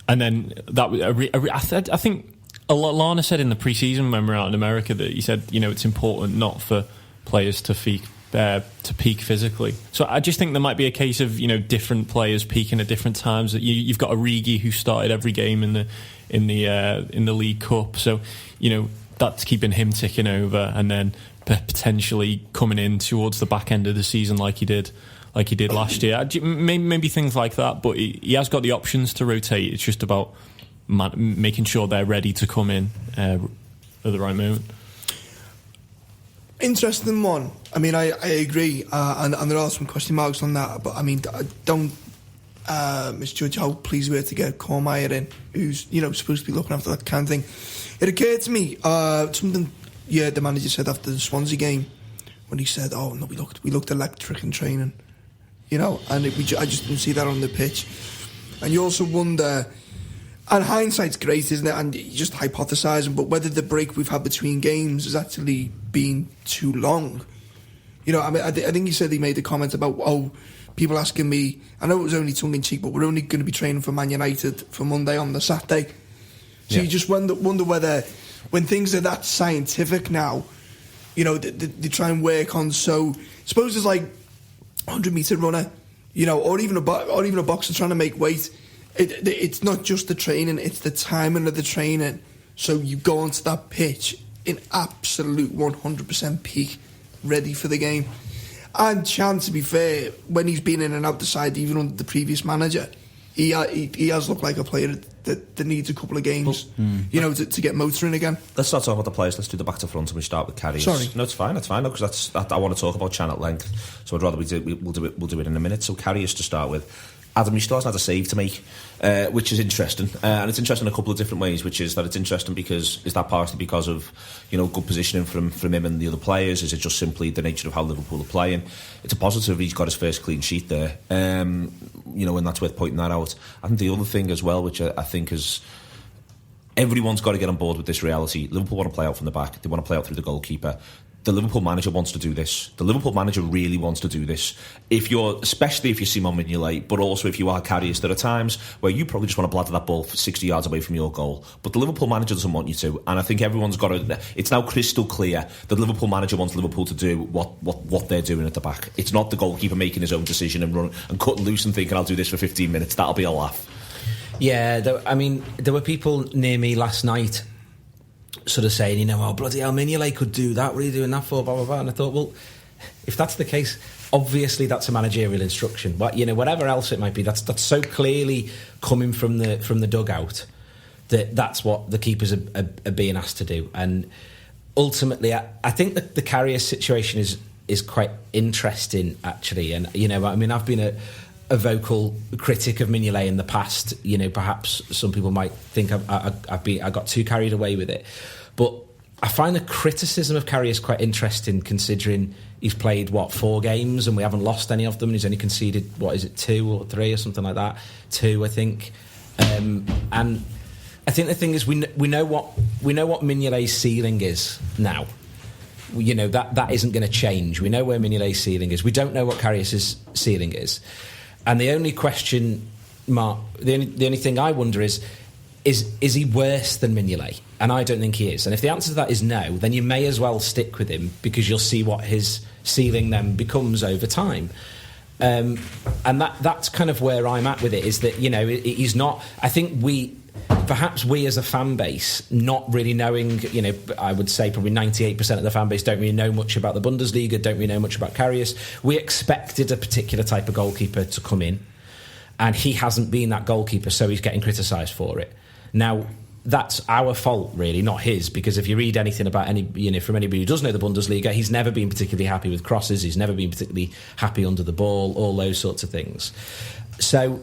and then that I think Lana said in the pre-season when we were out in America that he said, you know, it's important not for players to peak physically. So I just think there might be a case of, you know, different players peaking at different times. That you've got Origi who started every game in the League Cup, so you know that's keeping him ticking over, and then potentially coming in towards the back end of the season like he did last year. Maybe things like that, but he has got the options to rotate. It's just about making sure they're ready to come in at the right moment. Interesting one. I mean, I agree, and there are some question marks on that. But I mean, I don't misjudge how pleased we were to get Cormier in, who's, you know, supposed to be looking after that kind of thing. It occurred to me something. Yeah, the manager said after the Swansea game when he said, "Oh no, we looked electric in training," you know, and I just didn't see that on the pitch. And you also wonder. And hindsight's great, isn't it? And you're just hypothesising, but whether the break we've had between games has actually been too long. You know, I mean, I think he said he made a comment about, people asking me, I know it was only tongue-in-cheek, but we're only going to be training for Man United for Monday on the Saturday. So you just wonder whether, when things are that scientific now, you know, they try and work on, so suppose it's like 100-metre runner, you know, or even a boxer trying to make weight. It's not just the training, it's the timing of the training So you go onto that pitch in absolute 100% peak, ready for the game. And Chan, to be fair, when he's been in and out the side, even under the previous manager, he has looked like a player that needs a couple of games, to get motoring again. Let's start talking about the players. Let's do the back to front, and we start with Karius. Sorry. No, it's fine, no, because I want to talk about Chan at length. So I'd rather we'll do it in a minute. So Karius to start with. Adam, he still hasn't had a save to make, which is interesting. And it's interesting in a couple of different ways, which is that it's interesting because, is that partly because of, good positioning from him and the other players? Is it just simply the nature of how Liverpool are playing? It's a positive he's got his first clean sheet there, and that's worth pointing that out. I think the other thing as well, which I think is, everyone's got to get on board with this reality. Liverpool want to play out from the back. They want to play out through the goalkeeper. The Liverpool manager wants to do this. The Liverpool manager really wants to do this. Especially if you're Simon Mignolet, but also if you are Karius, there are times where you probably just want to bladder that ball 60 yards away from your goal. But the Liverpool manager doesn't want you to. And I think everyone's got to... It's now crystal clear that the Liverpool manager wants Liverpool to do what they're doing at the back. It's not the goalkeeper making his own decision and run and cutting loose and thinking, I'll do this for 15 minutes. That'll be a laugh. Yeah, there were people near me last night sort of saying, bloody hell, Mignolet could do that. What are you doing that for? Blah, blah, blah. And I thought, well, if that's the case, obviously that's a managerial instruction. But, whatever else it might be, that's so clearly coming from the dugout that's what the keepers are being asked to do. And ultimately, I think that the Karius situation is quite interesting, actually. And, I've been a vocal critic of Mignolet in the past. Perhaps some people might think I got too carried away with it, but I find the criticism of Karius quite interesting, considering he's played 4 games and we haven't lost any of them, and he's only conceded 2 or 3 or something like that. 2, I think. And I think the thing is, we know what Mignolet's ceiling is now. That isn't going to change. We know where Mignolet's ceiling is. We don't know what Karius's ceiling is. And the only question mark, the only thing I wonder is he worse than Mignolet? And I don't think he is. And if the answer to that is no, then you may as well stick with him, because you'll see what his ceiling then becomes over time. And that's kind of where I'm at with it, is that, he's not... I think perhaps we as a fan base, not really knowing, I would say probably 98% of the fan base don't really know much about the Bundesliga, don't really know much about Karius. We expected a particular type of goalkeeper to come in, and he hasn't been that goalkeeper, so he's getting criticised for it. Now, that's our fault, really, not his, because if you read anything about from anybody who does know the Bundesliga, he's never been particularly happy with crosses, he's never been particularly happy under the ball, all those sorts of things. So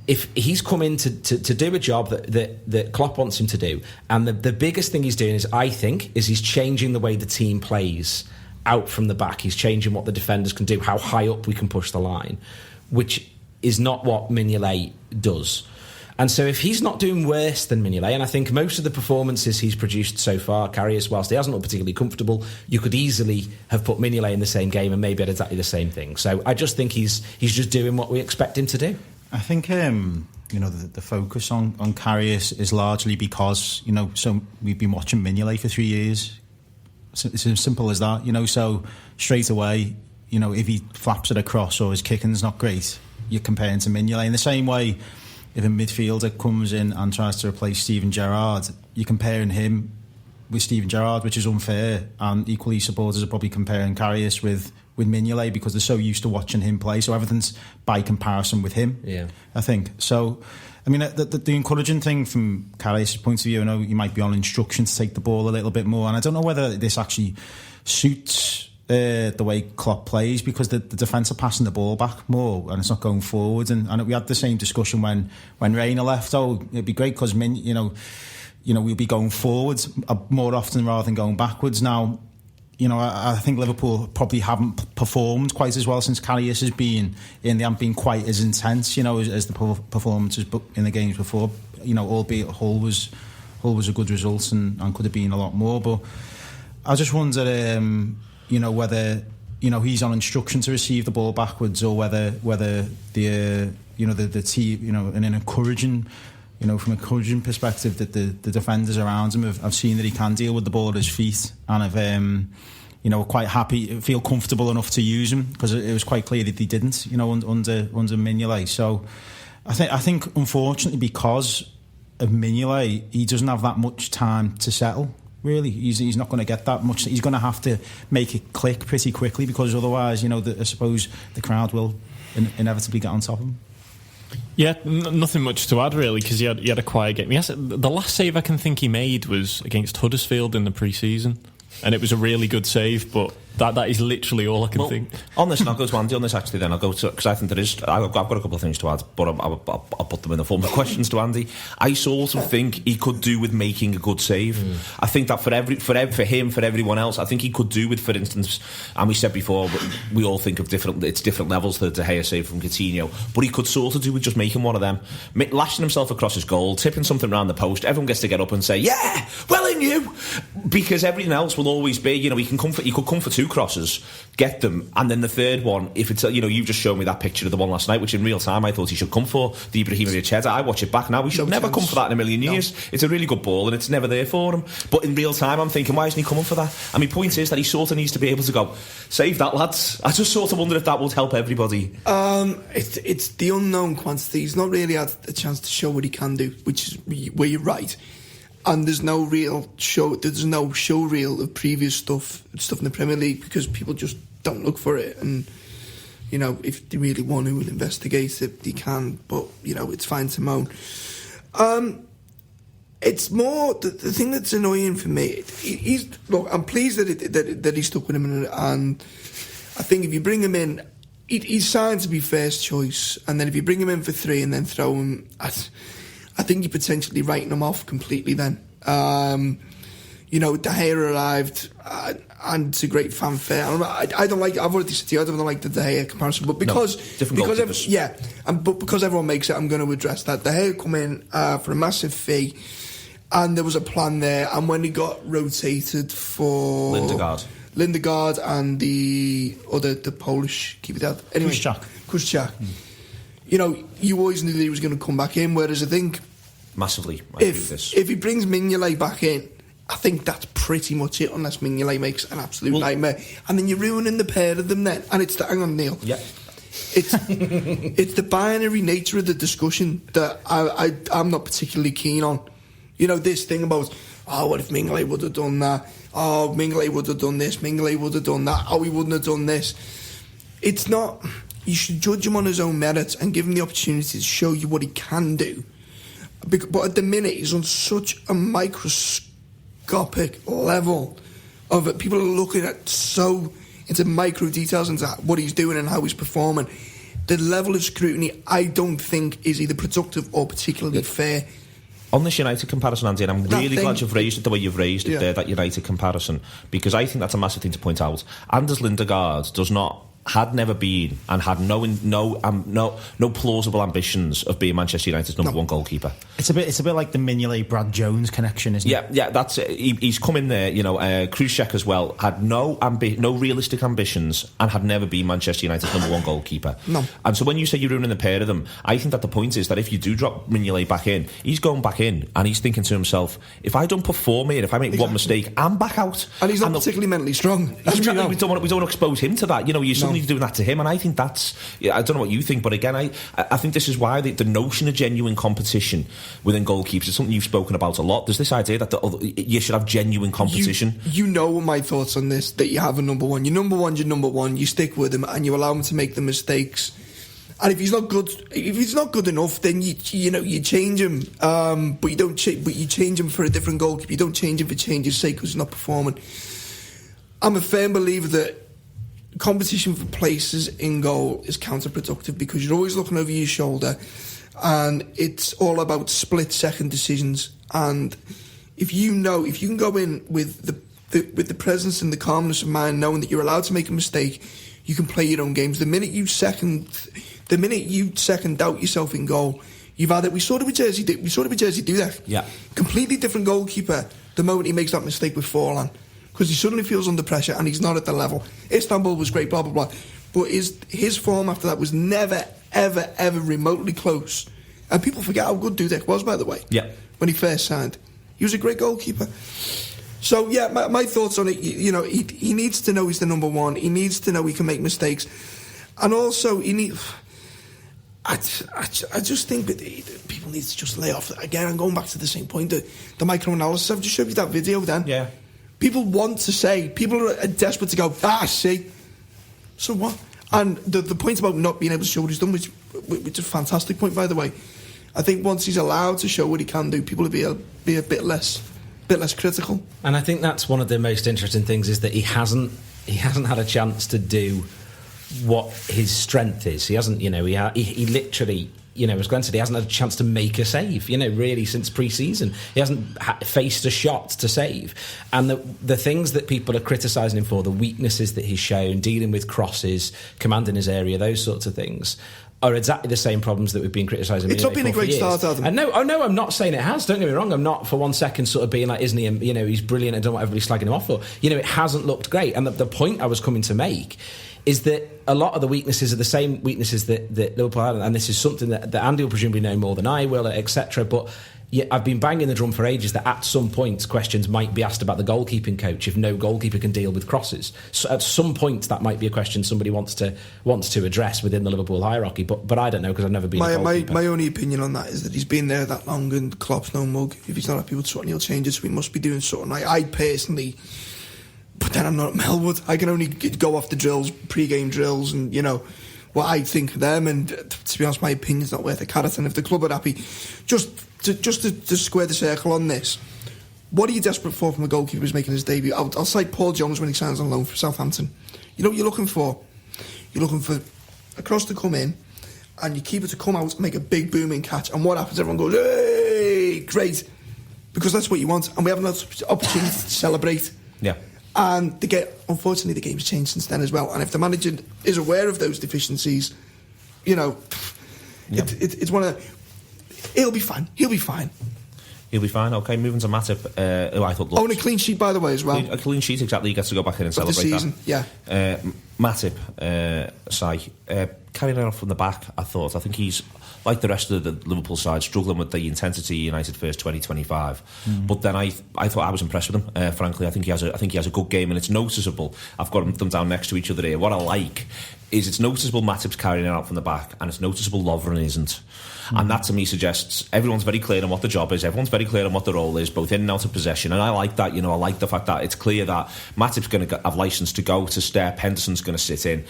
if he's come in to do a job that Klopp wants him to do, and the biggest thing he's doing is he's changing the way the team plays out from the back. He's changing what the defenders can do, how high up we can push the line, which is not what Mignolet does. And so if he's not doing worse than Mignolet, and I think most of the performances he's produced so far, Karius, whilst he hasn't looked particularly comfortable, you could easily have put Mignolet in the same game and maybe had exactly the same thing. So I just think he's just doing what we expect him to do. I think the focus on Karius is largely because so we've been watching Mignolet for 3 years. It's as simple as that. So straight away, if he flaps it across or his kicking's not great, you're comparing to Mignolet. In the same way, if a midfielder comes in and tries to replace Steven Gerrard, you're comparing him with Steven Gerrard, which is unfair. And equally, supporters are probably comparing Karius with Mignolet because they're so used to watching him play. So everything's by comparison with him, yeah. I think. So, the encouraging thing from Karius' point of view, you might be on instruction to take the ball a little bit more. And I don't know whether this actually suits the way Klopp plays, because the defence are passing the ball back more and it's not going forward. And we had the same discussion when Reina left. It'd be great because we'll be going forwards more often rather than going backwards. Now, I think Liverpool probably haven't performed quite as well since Karius has been in. They haven't been quite as intense, as the performances in the games before. Albeit Hull was a good result and could have been a lot more. But I just wonder, whether he's on instruction to receive the ball backwards, or whether the team, in an encouraging. From an encouraging perspective, that the defenders around him have seen that he can deal with the ball at his feet, and have quite happy, feel comfortable enough to use him, because it was quite clear that he didn't, under Mignolet. So I think unfortunately, because of Mignolet, he doesn't have that much time to settle. Really, he's not going to get that much. He's going to have to make it click pretty quickly, because otherwise, I suppose the crowd will inevitably get on top of him. Yeah, nothing much to add really, because he had a quiet game. Yes, the last save I can think he made was against Huddersfield in the pre-season, and it was a really good save, but that is literally all I can think. On this, and I'll go to Andy on this actually then, I'll go to, because I think there is, I've got a couple of things to add, but I'll put them in the form of questions to Andy. I sort of think he could do with making a good save. I think that for him, for everyone else, I think he could do with, for instance, and we said before, we all think of different levels, the De Gea save from Coutinho, but he could sort of do with just making one of them, lashing himself across his goal, tipping something around the post, everyone gets to get up and say, yeah, well in you, because everything else will always be, he could come for 2 crosses, get them, and then the third one, if it's, you've just shown me that picture of the one last night, which in real time I thought he should come for, the Ibrahimovic header. I watch it back now, he should never come for that in a million years. It's a really good ball and it's never there for him, but in real time I'm thinking, why isn't he coming for that? And my point is that he sort of needs to be able to go, save that, lads. I just sort of wonder if that would help everybody. It's the unknown quantity. He's not really had a chance to show what he can do, which is where you're right. And there's no show reel of previous stuff in the Premier League, because people just don't look for it. And if they really want to investigate it, they can. But it's fine to moan. It's more the thing that's annoying for me. I'm pleased that he stuck with him, and I think if you bring him in, he's signed to be first choice, and then if you bring him in for 3 and then throw him, I think you're potentially writing him off completely then. De Gea arrived, and it's a great fanfare. I don't like, I've already said to you, I don't like the De Gea comparison, but because everyone makes it, I'm going to address that. De Gea come in for a massive fee, and there was a plan there, and when he got rotated for Lindegaard and the Polish keeper, anyway, Kuszczak. You always knew that he was going to come back in, whereas I think massively, if he brings Mignolet back in, I think that's pretty much it, unless Mignolet makes an absolute nightmare, and then you're ruining the pair of them then. And it's hang on, Neil. Yeah. It's the binary nature of the discussion that I'm not particularly keen on. This thing about, what if Mignolet would have done that? Oh, Mignolet would have done this. Mignolet would have done that. Oh, he wouldn't have done this. It's not. You should judge him on his own merits and give him the opportunity to show you what he can do. But at the minute, he's on such a microscopic level of it. People are looking at into micro details into what he's doing and how he's performing. The level of scrutiny, I don't think, is either productive or particularly fair. On this United comparison, Andy, and I'm really glad you've raised it the way you've raised it there, that United comparison, because I think that's a massive thing to point out. Anders Lindegaard had never been and had no plausible ambitions of being Manchester United's number 1 goalkeeper. It's a bit like the Mignolet Brad Jones connection, isn't it? Yeah, that's it. He's come in there. Kuszczak as well had no realistic ambitions and had never been Manchester United's number 1 goalkeeper. No. And so when you say you're ruining the pair of them, I think that the point is that if you do drop Mignolet back in, he's going back in and he's thinking to himself, if I don't perform here, if I make one mistake, I'm back out. And he's not particularly mentally strong. Exactly. We don't want to expose him to that. You're suddenly doing that to him, and I think that's. I don't know what you think, but again, I think this is why the notion of genuine competition within goalkeepers is something you've spoken about a lot. There's this idea that you should have genuine competition. You know my thoughts on this, that you have a number 1. Your number 1's your number 1. You stick with him and you allow him to make the mistakes. And if he's not good enough, then you change him. But you don't. But you change him for a different goalkeeper. You don't change him for change's sake because he's not performing. I'm a firm believer that competition for places in goal is counterproductive, because you're always looking over your shoulder, and it's all about split-second decisions. And if you can go in with the presence and the calmness of mind, knowing that you're allowed to make a mistake, you can play your own games. The minute you second doubt yourself in goal, you've had it. We saw it with Jersey do that. Yeah, completely different goalkeeper the moment he makes that mistake with Forlan, because he suddenly feels under pressure and he's not at the level. Istanbul was great, blah, blah, blah. But his form after that was never, ever, ever remotely close. And people forget how good Dudek was, by the way. Yeah. When he first signed. He was a great goalkeeper. So, yeah, my thoughts on it, he needs to know he's the number 1. He needs to know he can make mistakes. And also, I just think that people need to just lay off. Again, I'm going back to the same point, the micro-analysis. I've just showed you that video then. Yeah. People want to say, people are desperate to go, see. So what? And the point about not being able to show what he's done, which is a fantastic point, by the way. I think once he's allowed to show what he can do, people will be a bit less critical. And I think that's one of the most interesting things, is that he hasn't had a chance to do what his strength is. He hasn't, he literally, as Glenn said, he hasn't had a chance to make a save, really, since pre-season. He hasn't faced a shot to save. And the things that people are criticising him for, the weaknesses that he's shown, dealing with crosses, commanding his area, those sorts of things, are exactly the same problems that we've been criticising. It's not been a great start, Adam. And no, I'm not saying it has. Don't get me wrong. I'm not for one second sort of being like, isn't he? He's brilliant. I don't want everybody slagging him off for. It hasn't looked great. And the point I was coming to make is that a lot of the weaknesses are the same weaknesses that Liverpool had, and this is something that Andy will presumably know more than I will, etc. But I've been banging the drum for ages that at some point questions might be asked about the goalkeeping coach if no goalkeeper can deal with crosses. So at some point that might be a question somebody wants to address within the Liverpool hierarchy. But I don't know, because I've never been a goalkeeper. My only opinion on that is that he's been there that long, and Klopp's no mug. If he's not happy with something, he'll change it. So he must be doing something. I personally. But then I'm not at Melwood. I can only go off the drills, pre-game drills, and what I think of them. And to be honest, my opinion's not worth a carrot. And if the club are happy, just to square the circle on this, what are you desperate for from a goalkeeper who's making his debut? I'll cite Paul Jones when he signs on loan for Southampton. You know what you're looking for? You're looking for a cross to come in, and your keeper to come out and make a big booming catch. And what happens? Everyone goes, "Hey, great!" Because that's what you want. And we haven't had the opportunity to celebrate. Yeah. And unfortunately, the game's changed since then as well. And if the manager is aware of those deficiencies, it's one of the... He'll be fine. He'll be fine. Okay, moving to Matip, who I thought looked... Oh, and a clean sheet, by the way, as well. A clean sheet, exactly. He gets to go back in and celebrate season, that. Yeah. Matip, carrying it off from the back, I think he's, like the rest of the Liverpool side, struggling with the intensity United first 2025. But then I thought I was impressed with him. Frankly, I think he has a good game, and it's noticeable. I've got them down next to each other here. What I like is it's noticeable Matip's carrying it out from the back, and it's noticeable Lovren isn't. And that to me suggests everyone's very clear on what the job is, everyone's very clear on what the role is, both in and out of possession. And I like that. I like the fact that it's clear that Matip's going to have licence to go, to step, Henderson's going to sit in.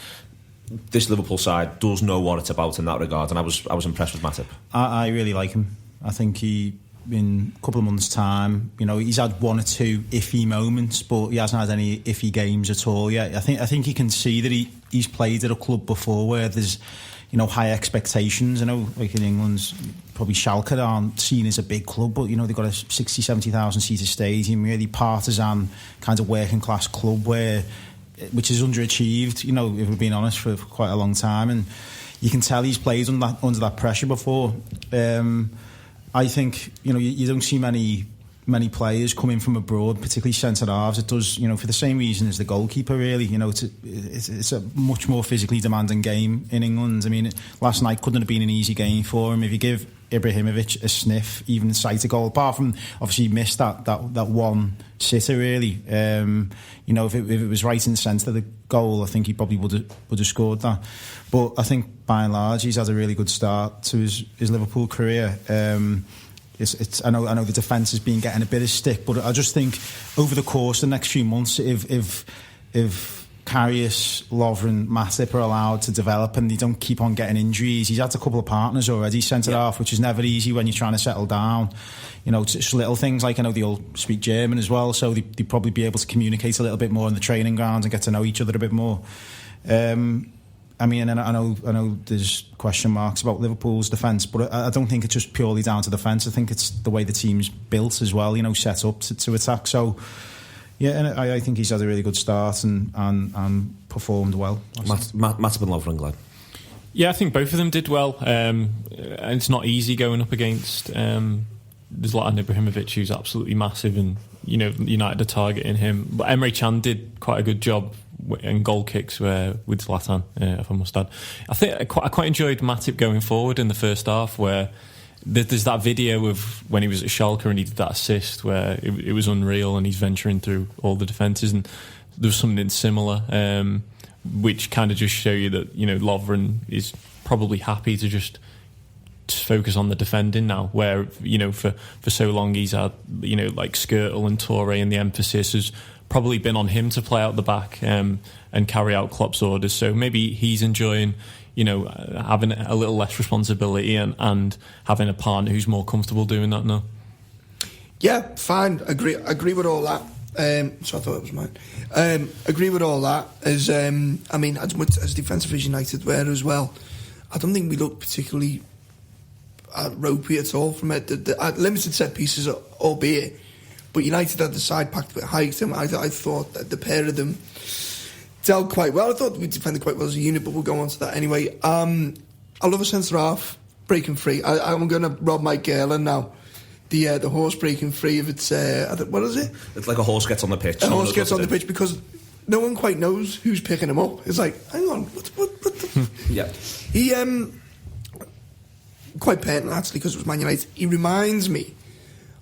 This Liverpool side does know what it's about in that regard, and I was impressed with Matip. I really like him. I think he, in a couple of months' time, he's had one or two iffy moments, but he hasn't had any iffy games at all yet. I think you can see that he's played at a club before where there's high expectations. I know, like in England, probably Schalke aren't seen as a big club, but they've got a 60,000-70,000 seater stadium, really partisan kind of working class club which is underachieved, if we're being honest, for quite a long time. And you can tell he's played under that pressure before. I think, you don't see many players come in from abroad, particularly centre-halves. It does, for the same reason as the goalkeeper, really. It's a much more physically demanding game in England. I mean, last night couldn't have been an easy game for him. If you give Ibrahimovic a sniff, even sight a goal, apart from obviously he missed that one sitter, really. If it was right in the centre of the goal, I think he probably would have scored that. But I think by and large he's had a really good start to his Liverpool career. I know the defence has been getting a bit of stick, but I just think over the course of the next few months, if Karius, Lovren, Matip are allowed to develop and they don't keep on getting injuries, he's had a couple of partners already centre half, which is never easy when you're trying to settle down. It's little things like, I know they all speak German as well, so they'd probably be able to communicate a little bit more in the training grounds and get to know each other a bit more. I know there's question marks about Liverpool's defence, but I don't think it's just purely down to defence. I think it's the way the team's built as well, set up to attack. So, yeah, and I think he's had a really good start and performed well. Matip and Lovren, Glenn. Yeah, I think both of them did well. And it's not easy going up against... there's a lot of Ibrahimovic who's absolutely massive, and United are targeting him. But Emre Can did quite a good job in goal kicks with Zlatan, if I must add. I think I quite enjoyed Matip going forward in the first half, where there's that video of when he was at Schalke and he did that assist where it was unreal, and he's venturing through all the defences, and there was something similar, which kind of just show you that Lovren is probably happy to just focus on the defending now, where, you know, for so long he's had, you know, like Skirtle and Toure, and the emphasis has probably been on him to play out the back and carry out Klopp's orders. So maybe he's enjoying, you know, having a little less responsibility and having a partner who's more comfortable doing that now. Yeah, fine. Agree with all that. So I thought it was mine. Agree with all that. As I mean, as much as defensive as United were as well, I don't think we looked particularly ropey at all from it. The limited set pieces, albeit, but United had the side packed with height, and I thought that the pair of them dealt quite well. I thought we defended quite well as a unit, but we'll go on to that anyway. I love a centre half breaking free. I'm going to rob Mike Galen now. The horse breaking free, if it's what is it? It's like a horse gets on the pitch. A horse gets on the pitch because no one quite knows who's picking him up. It's like, hang on, what the yeah. He quite pertinent actually, because it was Man United. He reminds me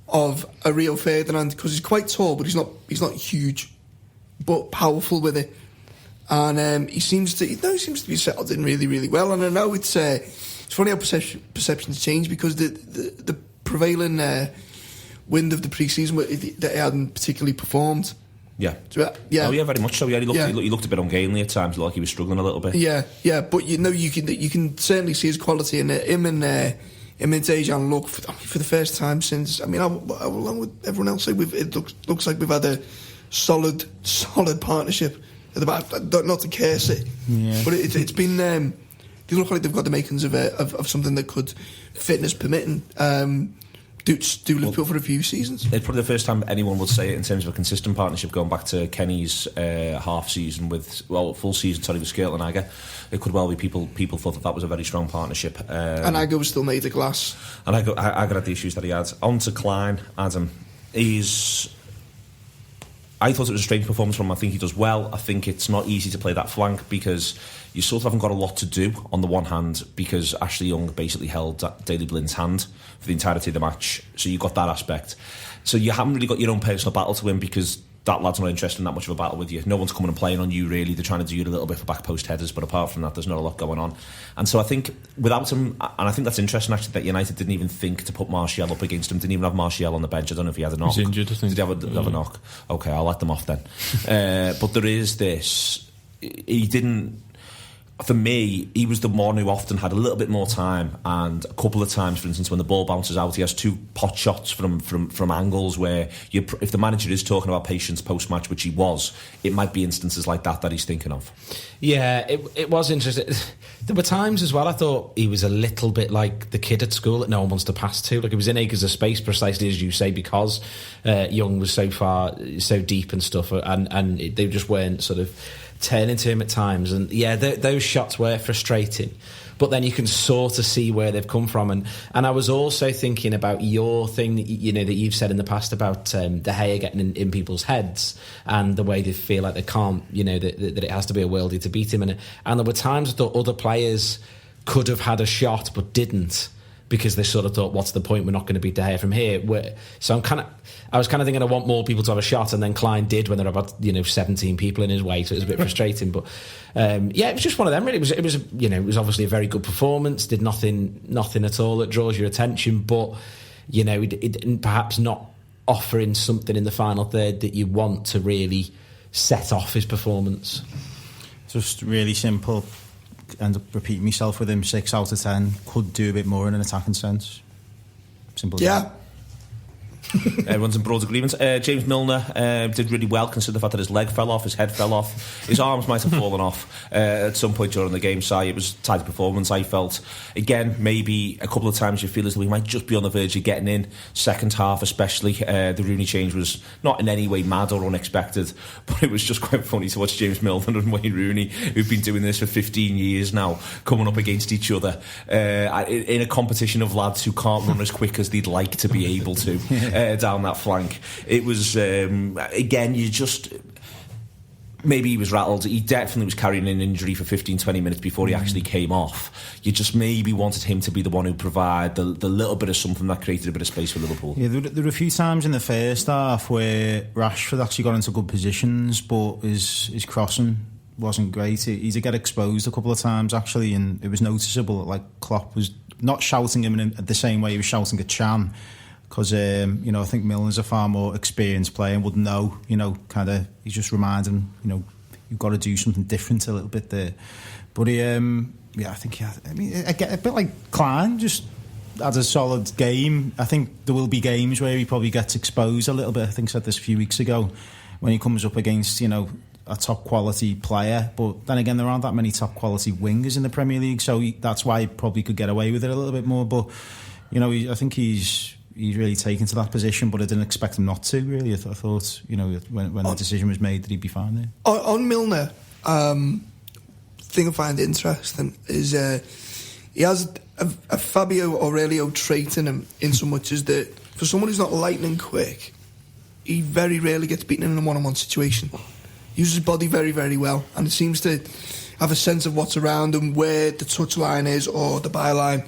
of a Rio Ferdinand, because he's quite tall, but he's not huge, but powerful with it. And he seems to be settled in really, really well. And I know it's funny how perceptions change, because the prevailing wind of the pre-season that he hadn't particularly performed. Yeah. Yeah. Oh yeah, very much so. Yeah, he looked a bit ungainly at times, like he was struggling a little bit. Yeah, yeah. But you know, you can certainly see his quality in it. Him and Dejan look for the first time since. I mean, how long would everyone else say? It looks like we've had a solid partnership at the back. Not to curse it, yeah. but it's been. They look like they've got the makings of something that could, fitness permitting, do Liverpool for a few seasons. It's probably the first time anyone would say it in terms of a consistent partnership, going back to Kenny's full season with Skirtle and Agger. It could well be people thought that was a very strong partnership. And Agger was still made of glass. And Agger had the issues that he had. On to Klein, Adam. I thought it was a strange performance from him. I think he does well. I think it's not easy to play that flank, because you sort of haven't got a lot to do on the one hand, because Ashley Young basically held Daley Blind's hand for the entirety of the match. So you've got that aspect. So you haven't really got your own personal battle to win, because that lad's not interested in that much of a battle with you. No one's coming and playing on you, really. They're trying to do you a little bit for back post headers, but apart from that, there's not a lot going on. And so I think without him, and I think that's interesting actually, that United didn't even think to put Martial up against him. Didn't even have Martial on the bench. I don't know if he had a knock. He's injured, I think. Did he have a knock? Okay, I'll let them off then. But there is this. He didn't. For me, he was the one who often had a little bit more time, and a couple of times, for instance, when the ball bounces out, he has two pot shots from angles where if the manager is talking about patience post-match, which he was, it might be instances like that he's thinking of. Yeah, it was interesting. There were times as well I thought he was a little bit like the kid at school that no one wants to pass to. Like, it was in acres of space, precisely as you say, because Young was so deep and stuff, and they just weren't sort of turning to him at times. And yeah, those shots were frustrating, but then you can sort of see where they've come from. And I was also thinking about your thing that you've said in the past about De Gea getting in people's heads, and the way they feel like they can't, that it has to be a worldie to beat him. And there were times I thought other players could have had a shot but didn't, because they sort of thought, what's the point, we're not going to beat De Gea from here. So I was kind of thinking I want more people to have a shot, and then Klein did when there were about 17 people in his way, so it was a bit frustrating. But it was just one of them really. It was obviously a very good performance, did nothing at all that draws your attention, but it perhaps not offering something in the final third that you want to really set off his performance. Just really simple. End up repeating myself with him. 6 out of 10. Could do a bit more in an attacking sense. Simple. Yeah. Everyone's in broad agreement. James Milner did really well, considering the fact that his leg fell off, his head fell off, his arms might have fallen off at some point during the game. So it was a tight performance, I felt. Again, maybe a couple of times you feel as though we might just be on the verge of getting in. Second half especially, the Rooney change was not in any way mad or unexpected, but it was just quite funny to watch James Milner and Wayne Rooney, who've been doing this for 15 years now, coming up against each other in a competition of lads who can't run as quick as they'd like to be able to. Down that flank. It was again, you just, maybe he was rattled. He definitely was carrying an injury for 15-20 minutes before he actually came off. You just maybe wanted him to be the one who provide the little bit of something that created a bit of space for Liverpool. Yeah, there were a few times in the first half where Rashford actually got into good positions, but his crossing wasn't great. He did get exposed a couple of times actually, and it was noticeable. Like Klopp was not shouting him in the same way he was shouting at Chan, because I think Milner's a far more experienced player and would know. He just reminded him, you've got to do something different a little bit there. But I think he had. I mean, a bit like Klein, just had a solid game. I think there will be games where he probably gets exposed a little bit. I think I said this a few weeks ago when he comes up against a top quality player. But then again, there aren't that many top quality wingers in the Premier League, so that's why he probably could get away with it a little bit more. But I think he's really taken to that position, but I didn't expect him not to. Really, I thought when the decision was made that he'd be fine there. On Milner, thing I find interesting is he has a Fabio Aurelio trait in him, in so much as that for someone who's not lightning quick, he very rarely gets beaten in a one-on-one situation. He uses his body very, very well, and it seems to have a sense of what's around him, where the touchline is or the byline.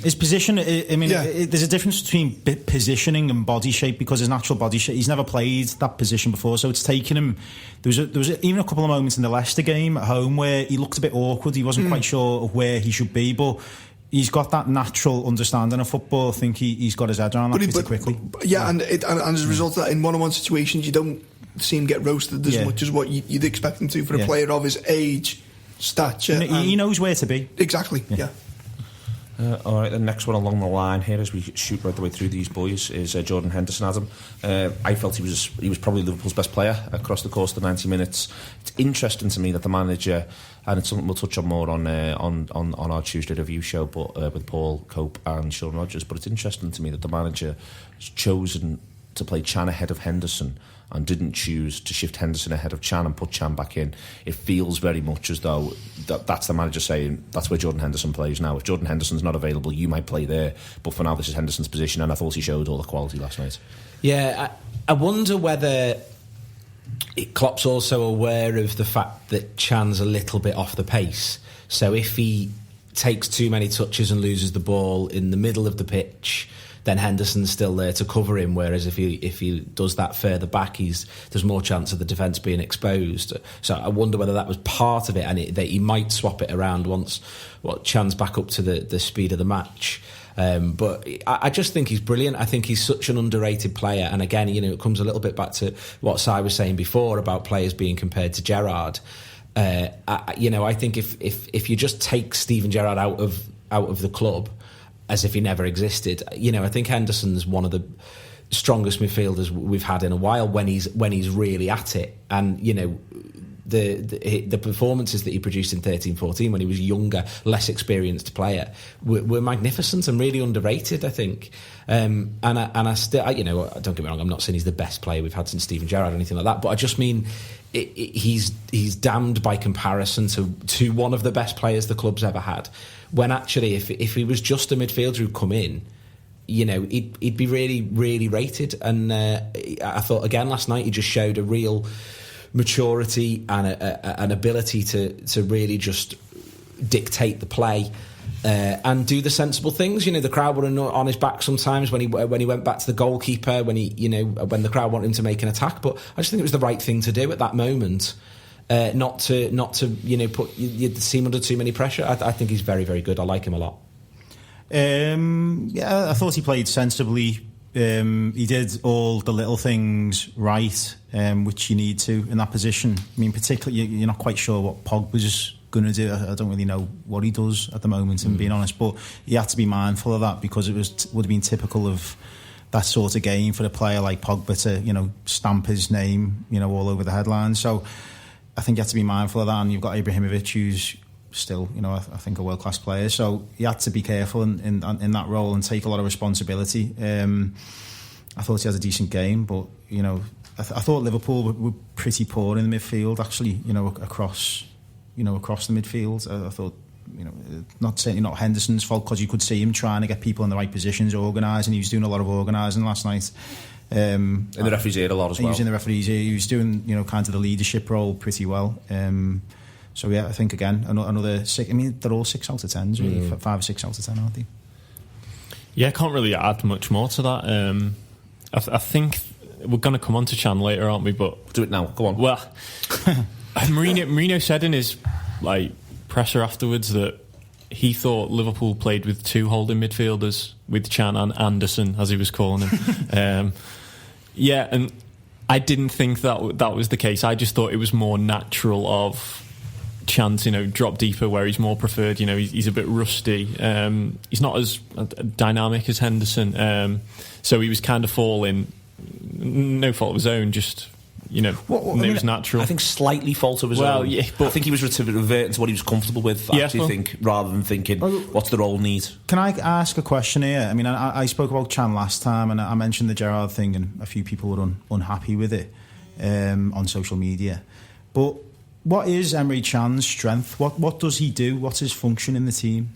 His position, there's a difference between positioning and body shape, because his natural body shape, he's never played that position before, so it's taken him. There was even a couple of moments in the Leicester game at home where he looked a bit awkward. He wasn't quite sure of where he should be, but he's got that natural understanding of football. I think he's got his head around that pretty quickly. And as a result of that, in one-on-one situations, you don't see him get roasted as much as what you'd expect him to for a player of his age, stature. He knows where to be. Exactly, yeah. All right, the next one along the line here, as we shoot right the way through these boys, is Jordan Henderson. Adam, I felt he was probably Liverpool's best player across the course of the 90 minutes. It's interesting to me that the manager, and it's something we'll touch on more on our Tuesday review show, but with Paul Cope and Sean Rodgers. But it's interesting to me that the manager has chosen to play Chan ahead of Henderson and didn't choose to shift Henderson ahead of Chan and put Chan back in. It feels very much as though that's the manager saying that's where Jordan Henderson plays now. If Jordan Henderson's not available, you might play there, but for now this is Henderson's position, and I thought he showed all the quality last night. Yeah, I wonder whether Klopp's also aware of the fact that Chan's a little bit off the pace, so if he takes too many touches and loses the ball in the middle of the pitch, then Henderson's still there to cover him, whereas if he does that further back, there's more chance of the defence being exposed. So I wonder whether that was part of it, and that he might swap it around once Chan's back up to the speed of the match. But I just think he's brilliant. I think he's such an underrated player, and again, it comes a little bit back to what Si was saying before about players being compared to Gerrard. I think if you just take Steven Gerrard out of the club, as if he never existed, I think Henderson's one of the strongest midfielders we've had in a while when he's really at it. And the performances that he produced in 13-14 when he was younger, less experienced player were magnificent and really underrated, I think. And I still, don't get me wrong, I'm not saying he's the best player we've had since Steven Gerrard or anything like that, but I just mean he's damned by comparison to one of the best players the club's ever had. When actually, if he was just a midfielder who'd come in, he'd be really, really rated. And I thought again last night he just showed a real maturity and an ability to really just dictate the play and do the sensible things. The crowd were on his back sometimes when he went back to the goalkeeper, when the crowd wanted him to make an attack. But I just think it was the right thing to do at that moment. Not to put the team under too many pressure. I think he's very, very good. I like him a lot. I thought he played sensibly. He did all the little things right, which you need to in that position. I mean, particularly you're not quite sure what Pogba's going to do. I don't really know what he does at the moment, and being honest, but he had to be mindful of that, because it would have been typical of that sort of game for a player like Pogba to stamp his name all over the headlines. So I think you have to be mindful of that, and you've got Ibrahimovic, who's still, I think, a world-class player. So you had to be careful in that role and take a lot of responsibility. I thought he had a decent game, but I thought Liverpool were pretty poor in the midfield, actually. Across the midfield. I thought, certainly not Henderson's fault, because you could see him trying to get people in the right positions, organising. He was doing a lot of organising last night. In the referee's ear a lot as well. He was in the referee's ear. He was doing, kind of the leadership role pretty well. So yeah, I think again another 6. I mean, they're all 6 out of 10s, really. 5 or 6 out of 10, aren't they? Yeah, I can't really add much more to that. I think we're going to come on to Chan later, aren't we? But do it now. Go on. Well, Mourinho said in his presser afterwards that he thought Liverpool played with 2 holding midfielders, with Chan and Anderson, as he was calling him. And I didn't think that was the case. I just thought it was more natural of Chan to, drop deeper where he's more preferred. He's a bit rusty. He's not as dynamic as Henderson. So he was kind of falling, no fault of his own, just... it was natural. I think slightly fault of his own. Yeah, but I think he was reverting to what he was comfortable with. Rather than thinking, what's the role need? Can I ask a question here? I mean, I spoke about Chan last time, and I mentioned the Gerrard thing, and a few people were unhappy with it on social media. But what is Emre Can's strength? What does he do? What's his function in the team?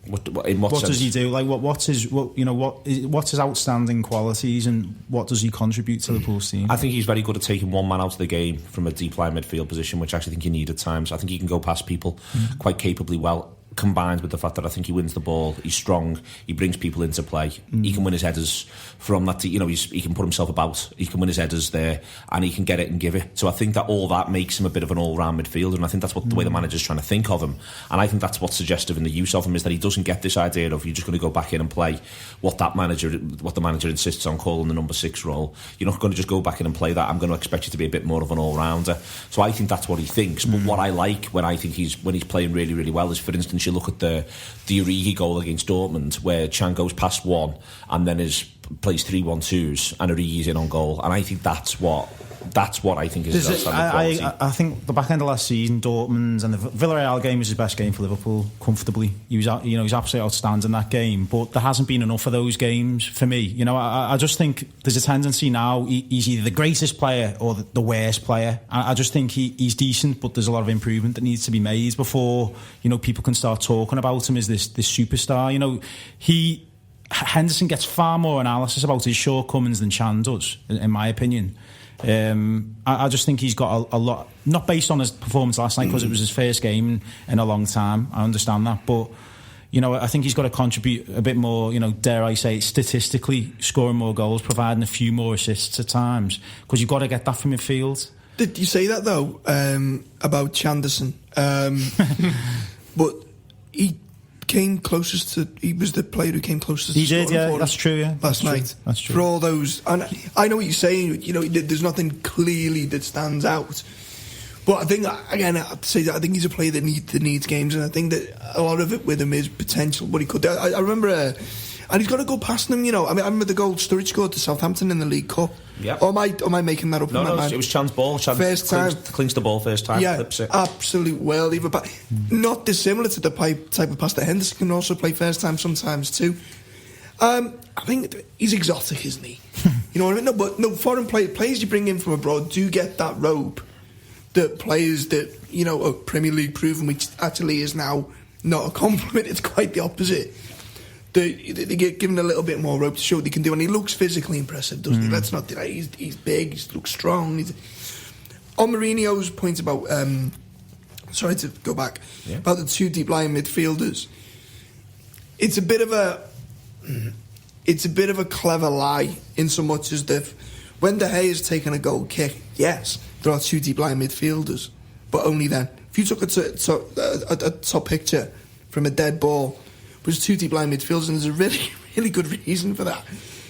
What does he do? What's his outstanding qualities, and what does he contribute to Liverpool's team? I think he's very good at taking one man out of the game from a deep line midfield position, which I actually think you need at times. I think he can go past people quite capably well, combined with the fact that I think he wins the ball, he's strong, he brings people into play, he can win his headers from that, he can put himself about, he can win his headers there, and he can get it and give it. So I think that all that makes him a bit of an all-round midfielder, and I think that's what the way the manager's trying to think of him, and I think that's what's suggestive in the use of him, is that he doesn't get this idea of you're just going to go back in and play what the manager insists on calling the number 6 role. You're not going to just go back in and play that. I'm going to expect you to be a bit more of an all-rounder. So I think that's what he thinks. But what I like when he's playing really, really well is, for instance, you look at the Origi goal against Dortmund, where Chan goes past one and then plays 3-1-2s and Origi's in on goal, and I think that's what I think is his outstanding quality. I think the back end of last season, Dortmund and the Villarreal game was his best game for Liverpool, comfortably. He was absolutely outstanding in that game, but there hasn't been enough of those games for me. I just think there's a tendency now he's either the greatest player or the worst player. I just think he's decent, but there's a lot of improvement that needs to be made before people can start talking about him as this superstar. Henderson gets far more analysis about his shortcomings than Chan does, in my opinion. I just think he's got a lot, not based on his performance last night, because it was his first game in a long time, I understand that, but I think he's got to contribute a bit more, dare I say, statistically, scoring more goals, providing a few more assists at times, because you've got to get that from midfield. Did you say that though, about Chanderson? But he was the player who came closest to scoring. He did, yeah, that's true, yeah. Last night. That's true. For all those, and I know what you're saying, there's nothing clearly that stands out. But I think, again, I'd say that I think he's a player that needs games, and I think that a lot of it with him is potential, what he could do. I remember, and he's got to go past them, I remember the goal Sturridge scored to Southampton in the League Cup. Yep. Or am I making that up? No, it was Chan's ball. Chan first time. Clings the ball first time. Yeah, flips it. Absolute well-lever. Not dissimilar to the type of pass that Henderson can also play first time sometimes too. I think he's exotic, isn't he? You know what I mean? No, foreign players you bring in from abroad do get that robe that players that, are Premier League proven, which actually is now not a compliment, it's quite the opposite. They get given a little bit more rope to show what they can do, and he looks physically impressive, doesn't he? Let's not deny he's big, he looks strong. On Mourinho's point about, sorry to go back, about the 2 deep lying midfielders, it's a bit of a clever lie in so much as that when De Gea has taken a goal kick, yes, there are 2 deep lying midfielders, but only then. If you took a top picture from a dead ball, there's 2 deep line midfielders, and there's a really, really good reason for that.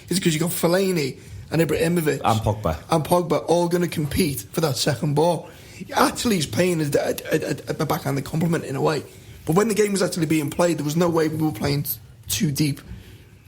It's because you've got Fellaini and Ibrahimovic and Pogba all going to compete for that second ball. Actually, he's paying a backhand compliment in a way. But when the game was actually being played, there was no way we were playing 2 deep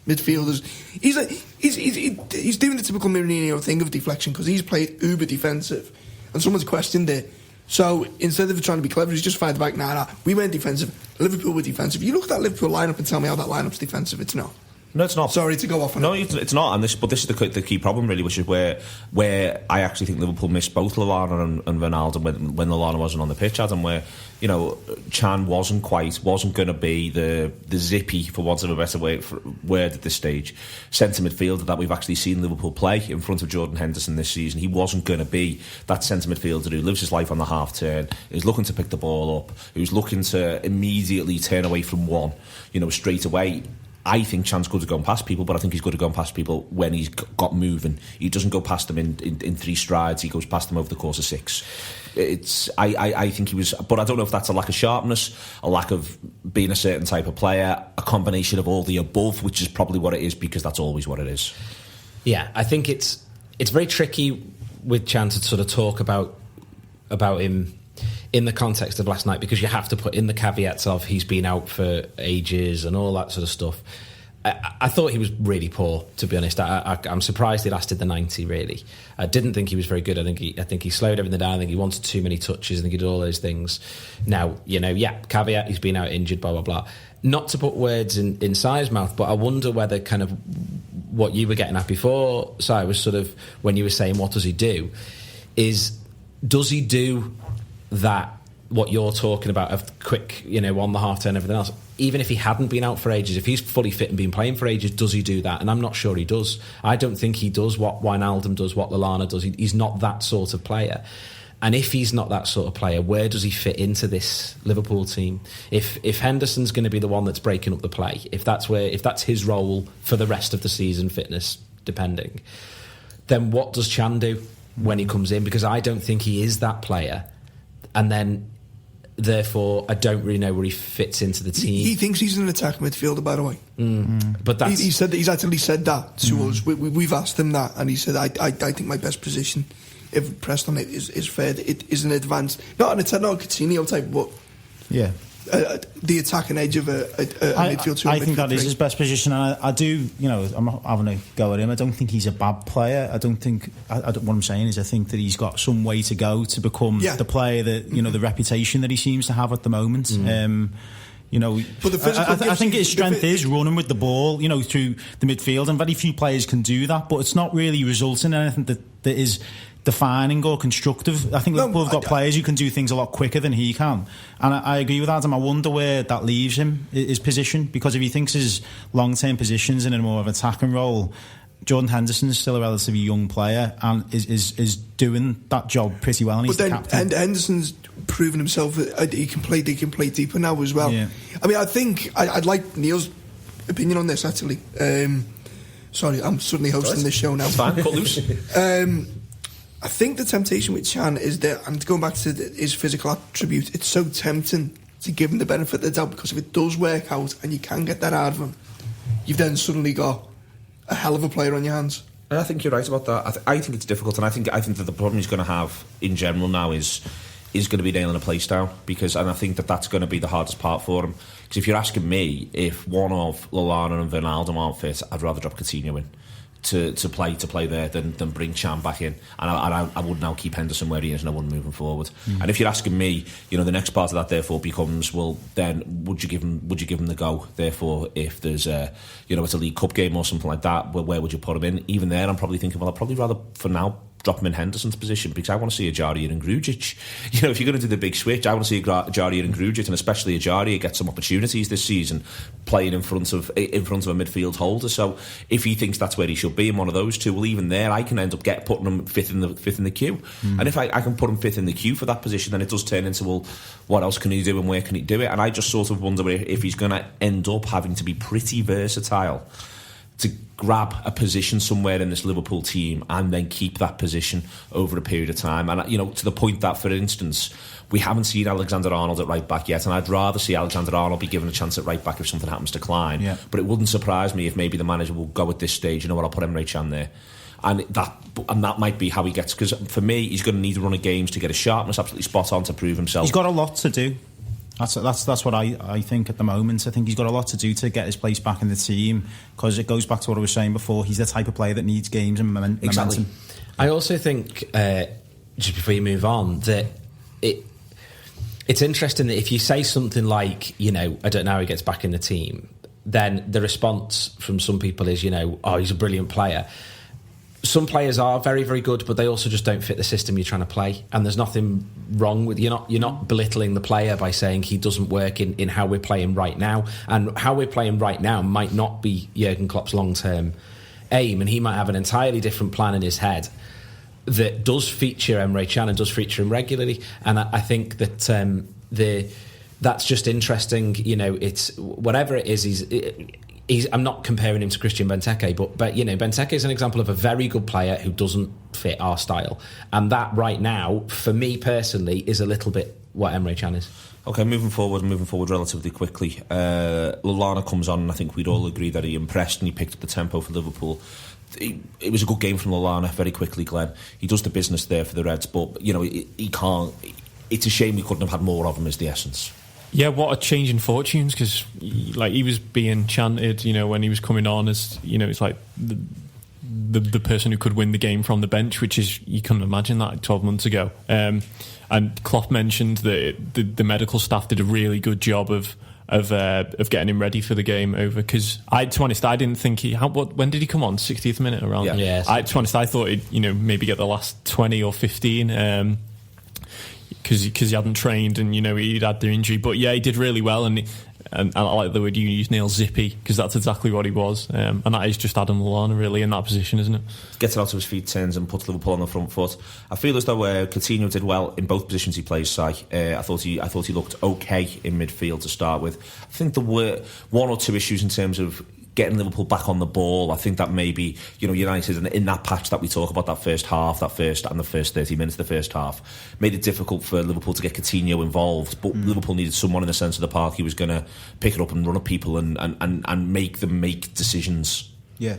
midfielders. He's doing the typical Mourinho thing of deflection, because he's played uber defensive, and someone's questioned it. So instead of trying to be clever, he's just fired back. Nah, we weren't defensive. Liverpool were defensive. You look at that Liverpool lineup and tell me how that lineup's defensive. It's not. No, it's not. Sorry to go off on No, it's not. But this is the key problem, really, which is where I actually think Liverpool missed both Lallana and Ronaldo when Lallana wasn't on the pitch, Adam, where, Chan wasn't going to be the zippy, for want of a better word at this stage, centre midfielder that we've actually seen Liverpool play in front of Jordan Henderson this season. He wasn't going to be that centre midfielder who lives his life on the half turn, who's looking to pick the ball up, who's looking to immediately turn away from one, straight away. I think Chan's good at going past people, but I think he's good at going past people when he's got moving. He doesn't go past them in 3 strides. He goes past them over the course of 6. I think he was, but I don't know if that's a lack of sharpness, a lack of being a certain type of player, a combination of all the above, which is probably what it is, because that's always what it is. Yeah, I think it's very tricky with Chan to sort of talk about him in the context of last night, because you have to put in the caveats of he's been out for ages and all that sort of stuff. I thought he was really poor, to be honest. I'm surprised he lasted the 90, really. I didn't think he was very good. I think he slowed everything down. I think he wanted too many touches. I think he did all those things. Now, caveat, he's been out injured, blah, blah, blah. Not to put words in Si's mouth, but I wonder whether kind of what you were getting at before, Si, was sort of when you were saying, what does he do? Does he do that, what you're talking about, of quick, on the half turn, everything else? Even if he hadn't been out for ages, if he's fully fit and been playing for ages, does he do that? And I'm not sure he does. I don't think he does what Wijnaldum does, what Lallana does. He's not that sort of player. And if he's not that sort of player, where does he fit into this Liverpool team? If Henderson's going to be the one that's breaking up the play, if that's his role for the rest of the season, fitness depending, then what does Chan do when he comes in? Because I don't think he is that player. And then, therefore, I don't really know where he fits into the team. He thinks he's an attacking midfielder, by the way. But that's... He's actually said that to us. We've asked him that, and he said, I think my best position, if pressed on it, is fair. It is an advanced, not a Coutinho type, but yeah, the attacking edge of a midfield. I think that is his best position, and I do. I'm not having a go at him. I don't think he's a bad player. I don't think. What I'm saying is, I think that he's got some way to go to become the player that the reputation that he seems to have at the moment. But I think his strength is running with the ball, through the midfield, and very few players can do that. But it's not really resulting in anything that is defining or constructive. I think Liverpool have got players who can do things a lot quicker than he can, and I agree with Adam. I wonder where that leaves him, his position, because if he thinks his long-term position's in a more of an attacking role, Jordan Henderson is still a relatively young player and is doing that job pretty well, and he's the captain. Henderson's proven himself that he can play deeper now as well. I mean, I think I'd like Neil's opinion on this, actually. Sorry, I'm suddenly hosting this show now. It's fine, cut loose. I think the temptation with Chan is that, and going back to his physical attribute, it's so tempting to give him the benefit of the doubt, because if it does work out and you can get that out of him, you've then suddenly got a hell of a player on your hands. And I think you're right about that. I think it's difficult, and I think that the problem he's going to have in general now is going to be nailing a play style, and I think that's going to be the hardest part for him. Because if you're asking me, if one of Lallana and Wijnaldum aren't fit, I'd rather drop Coutinho in to play there than bring Chan back in, and I would now keep Henderson where he is, and I wouldn't move him forward. And if you're asking me, the next part of that therefore becomes, well, then would you give him the go? Therefore, if there's it's a League Cup game or something like that, where would you put him in? Even there, I'm probably thinking, well, I'd probably rather for now drop him in Henderson's position, because I want to see Ajaria and Grujic. If you're going to do the big switch, I want to see Ajaria and Grujic, and especially Ajaria get some opportunities this season playing in front of a midfield holder. So if he thinks that's where he should be in one of those two, well, even there I can end up putting him fifth in the queue. And if I can put him fifth in the queue for that position, then it does turn into, well, what else can he do and where can he do it? And I just sort of wonder if he's going to end up having to be pretty versatile to grab a position somewhere in this Liverpool team and then keep that position over a period of time. And to the point that, for instance, we haven't seen Alexander-Arnold at right back yet, and I'd rather see Alexander-Arnold be given a chance at right back if something happens to Klein. But it wouldn't surprise me if maybe the manager will go at this stage, I'll put Emre Can there. And that might be how he gets, because for me, he's going to need to run of games to get his sharpness absolutely spot on to prove himself. He's got a lot to do. That's what I think at the moment. I think he's got a lot to do to get his place back in the team, because it goes back to what I was saying before. He's the type of player that needs games and momentum. Exactly. I also think, just before you move on, that it's interesting that if you say something like, I don't know how he gets back in the team, then the response from some people is, oh, he's a brilliant player. Some players are very, very good, but they also just don't fit the system you're trying to play. And there's nothing wrong with you're not belittling the player by saying he doesn't work in how we're playing right now. And how we're playing right now might not be Jurgen Klopp's long-term aim, and he might have an entirely different plan in his head that does feature Emre Can and does feature him regularly. And I think that that's just interesting. It's whatever it is. I'm not comparing him to Christian Benteke, but you know, Benteke is an example of a very good player who doesn't fit our style, and that right now, for me personally, is a little bit what Emre Can is. Okay, moving forward relatively quickly. Lallana comes on, and I think we'd all agree that he impressed and he picked up the tempo for Liverpool. It was a good game from Lallana very quickly, Glenn. He does the business there for the Reds, but you know, he can't. It's a shame we couldn't have had more of him, is the essence. Yeah, what a change in fortunes, because like he was being chanted, you know, when he was coming on as, you know, it's like the person who could win the game from the bench, which is, you couldn't imagine that 12 months ago. And Klopp mentioned that the medical staff did a really good job of getting him ready for the game over, because to be honest, I didn't think when did he come on? 60th minute around? Yeah. To be honest, I thought he'd, you know, maybe get the last 20 or 15, because he hadn't trained and, you know, he'd had the injury. But yeah, he did really well, and I like the word you use, Neil, zippy, because that's exactly what he was, and that is just Adam Lallana really in that position, isn't it? Gets it out of his feet, turns and puts Liverpool on the front foot. I feel as though Coutinho did well in both positions he plays. I thought he looked okay in midfield to start with. I think there were one or two issues in terms of getting Liverpool back on the ball. I think that maybe, you know, United in that patch that we talk about, that first 30 minutes of the first half, made it difficult for Liverpool to get Coutinho involved. But Liverpool needed someone in the centre of the park who was going to pick it up and run at people and make them make decisions. Yeah.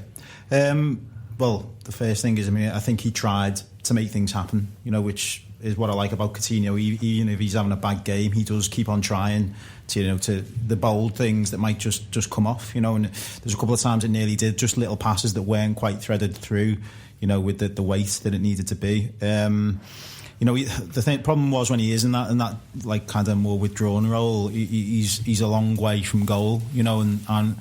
Well, the first thing is, I think he tried to make things happen, you know, which is what I like about Coutinho. Even if he's having a bad game, he does keep on trying to, you know, to the bold things that might just come off, you know. And there's a couple of times it nearly did, just little passes that weren't quite threaded through, you know, with the weight that it needed to be. You know, the problem was when he is in that like kind of more withdrawn role, he's a long way from goal, you know, and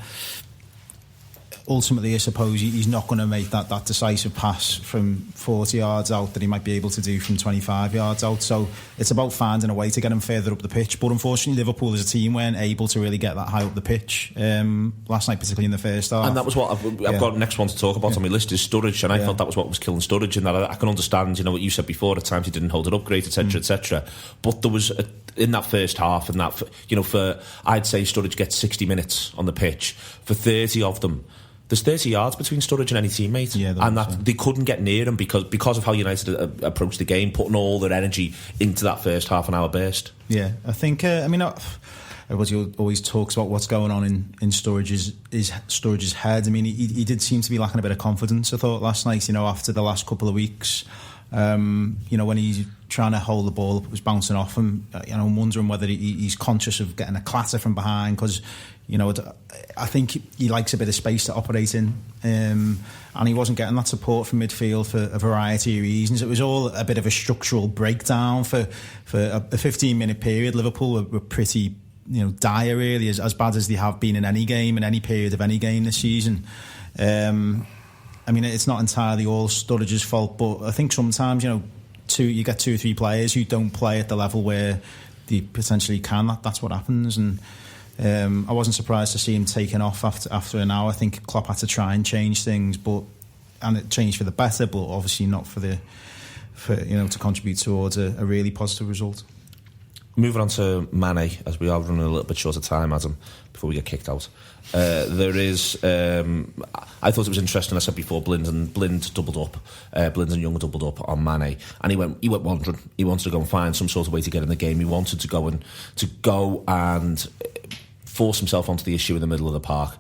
ultimately, I suppose he's not going to make that decisive pass from 40 yards out that he might be able to do from 25 yards out. So it's about finding a way to get him further up the pitch. But unfortunately, Liverpool as a team weren't able to really get that high up the pitch last night, particularly in the first half. And that was what I've got next one to talk about on my list is Sturridge, and I thought that was what was killing Sturridge. And that I can understand, you know, what you said before. At times he didn't hold it up great, etc., etc. But there was in that first half, and that, you know, I'd say Sturridge gets 60 minutes on the pitch. For 30 of them, there's 30 yards between Sturridge and any teammate, and that they couldn't get near him because of how United approached the game, putting all their energy into that first half an hour burst. I think everybody always talks about what's going on in Sturridge's head. He did seem to be lacking a bit of confidence, I thought, last night, you know, after the last couple of weeks. You know, when he's trying to hold the ball up, it was bouncing off him. You know, I'm wondering whether he's conscious of getting a clatter from behind, because, you know, I think he likes a bit of space to operate in, and he wasn't getting that support from midfield for a variety of reasons. It was all a bit of a structural breakdown for a 15-minute period. Liverpool were pretty, you know, dire, really, as bad as they have been in any game, in any period of any game this season. It's not entirely all Sturridge's fault, but I think sometimes, you know, you get 2 or 3 players who don't play at the level where they potentially can. That's what happens, and I wasn't surprised to see him taken off after an hour. I think Klopp had to try and change things, and it changed for the better, but obviously not for you know, to contribute towards a really positive result. Moving on to Mane, as we are running a little bit short of time, Adam, before we get kicked out. There is, I thought it was interesting. I said before, Blind doubled up. Blind and Young doubled up on Mane, and he went wandering. He wanted to go and find some sort of way to get in the game. He wanted to go and force himself onto the issue in the middle of the park.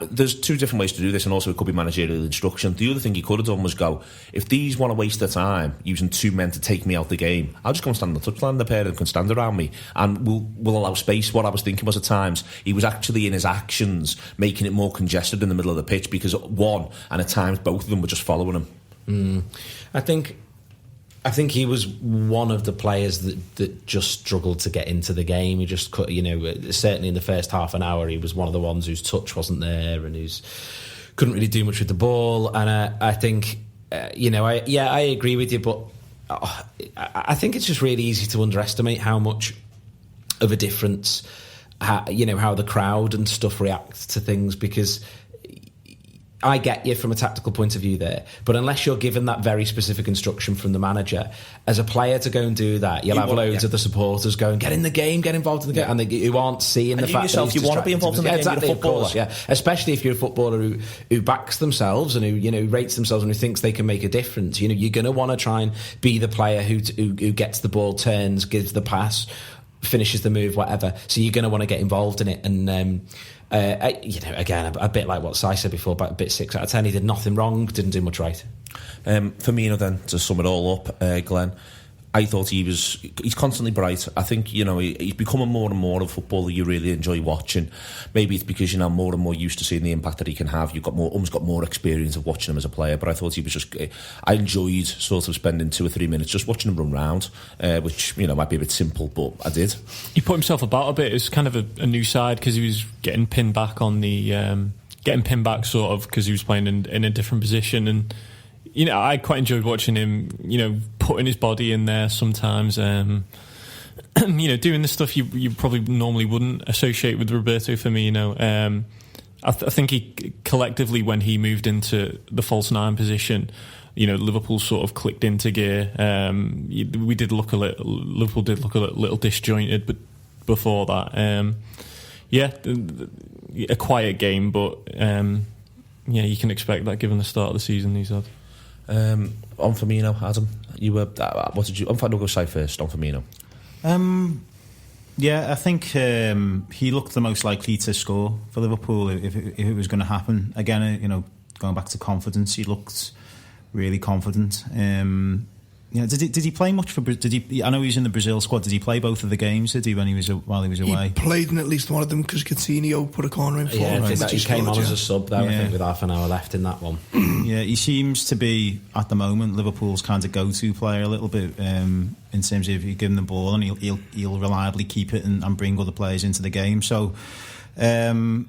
There's 2 different ways to do this, and also it could be managerial instruction. The other thing he could have done was go, if these want to waste their time using 2 men to take me out the game, I'll just go and stand on the touchline. The pair of them can stand around me, and we'll allow space. What I was thinking was, at times he was actually in his actions making it more congested in the middle of the pitch, because at times both of them were just following him. I think he was one of the players that just struggled to get into the game. He just, you know, certainly in the first half an hour, he was one of the ones whose touch wasn't there and who's couldn't really do much with the ball. And I think, you know, I agree with you, but I think it's just really easy to underestimate how much of a difference, how the crowd and stuff react to things, because I get you from a tactical point of view there, but unless you're given that very specific instruction from the manager, as a player to go and do that, you'll have loads of the supporters going, get in the game, get involved in the game, and who aren't seeing the fact that you want to be involved in the game, exactly, you're a footballer. of course, yeah. Especially if you're a footballer who backs themselves and who rates themselves and who thinks they can make a difference. You're going to want to try and be the player who gets the ball, turns, gives the pass, finishes the move, whatever. So you're going to want to get involved in it. And again, a bit like what Si said before, but a bit 6 out of 10. He did nothing wrong, didn't do much right. Firmino, then, to sum it all up, Glenn, I thought he's constantly bright. I think, he's becoming more and more of a footballer you really enjoy watching. Maybe it's because you're now more and more used to seeing the impact that he can have. You've almost got more experience of watching him as a player, but I thought he was I enjoyed sort of spending 2 or 3 minutes just watching him run round, which, might be a bit simple, but I did. He put himself about a bit. It's kind of a new side because he was getting pinned back on the... sort of because he was playing in a different position, and I quite enjoyed watching him, putting his body in there sometimes, doing the stuff you probably normally wouldn't associate with Roberto Firmino. I think he collectively, when he moved into the false 9 position, Liverpool sort of clicked into gear. Liverpool did look a little disjointed, but before that, a quiet game, but you can expect that given the start of the season he's had. On Firmino, Adam, you were. What did you? I'm fine to go side first on Firmino. I think he looked the most likely to score for Liverpool if it was going to happen. Again, going back to confidence, he looked really confident. Did he play much for? I know he was in the Brazil squad. Did he play both of the games? Did he while he was away? He played in at least one of them because Coutinho put a corner in for him. I think that he came on as a sub there. I think with half an hour left in that one. He seems to be at the moment Liverpool's kind of go-to player a little bit in terms of you give him the ball and he'll reliably keep it and bring other players into the game. So. Again,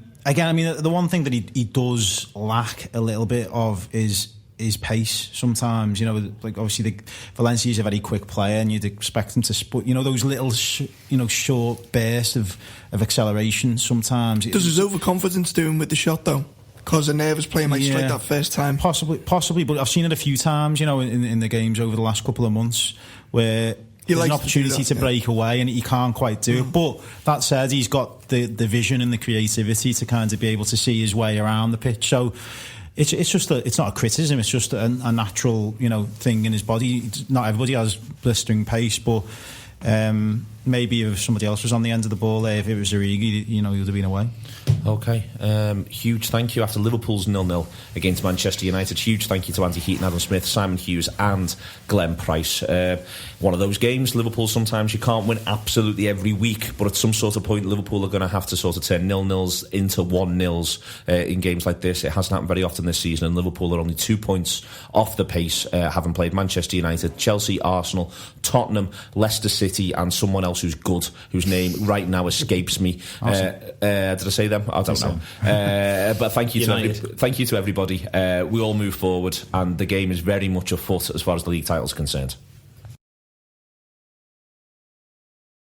the one thing that he does lack a little bit of is pace sometimes. Like obviously Valencia's a very quick player and you'd expect him to those little short bursts of acceleration sometimes. Does his overconfidence do him with the shot though? Because a nervous player might strike that first time. Possibly, but I've seen it a few times, in the games over the last couple of months where there's an opportunity to break away and he can't quite do it. But that said, he's got the vision and the creativity to kind of be able to see his way around the pitch. So it's just it's not a criticism. It's just a natural thing in his body. Not everybody has blistering pace, but maybe if somebody else was on the end of the ball there, if it was Origi, he would have been away. Okay, huge thank you after Liverpool's 0-0 against Manchester United. Huge thank you to Andy Heaton, Adam Smith, Simon Hughes and Glenn Price. One of those games, Liverpool, sometimes you can't win absolutely every week, but at some sort of point Liverpool are going to have to sort of turn 0-0s into 1-0s in games like this. It hasn't happened very often this season, and Liverpool are only 2 points off the pace, having played Manchester United, Chelsea, Arsenal, Tottenham, Leicester City and someone else who's good, whose name right now escapes me. Did I say them? I don't know. But thank you to everybody. We all move forward and the game is very much afoot as far as the league title is concerned.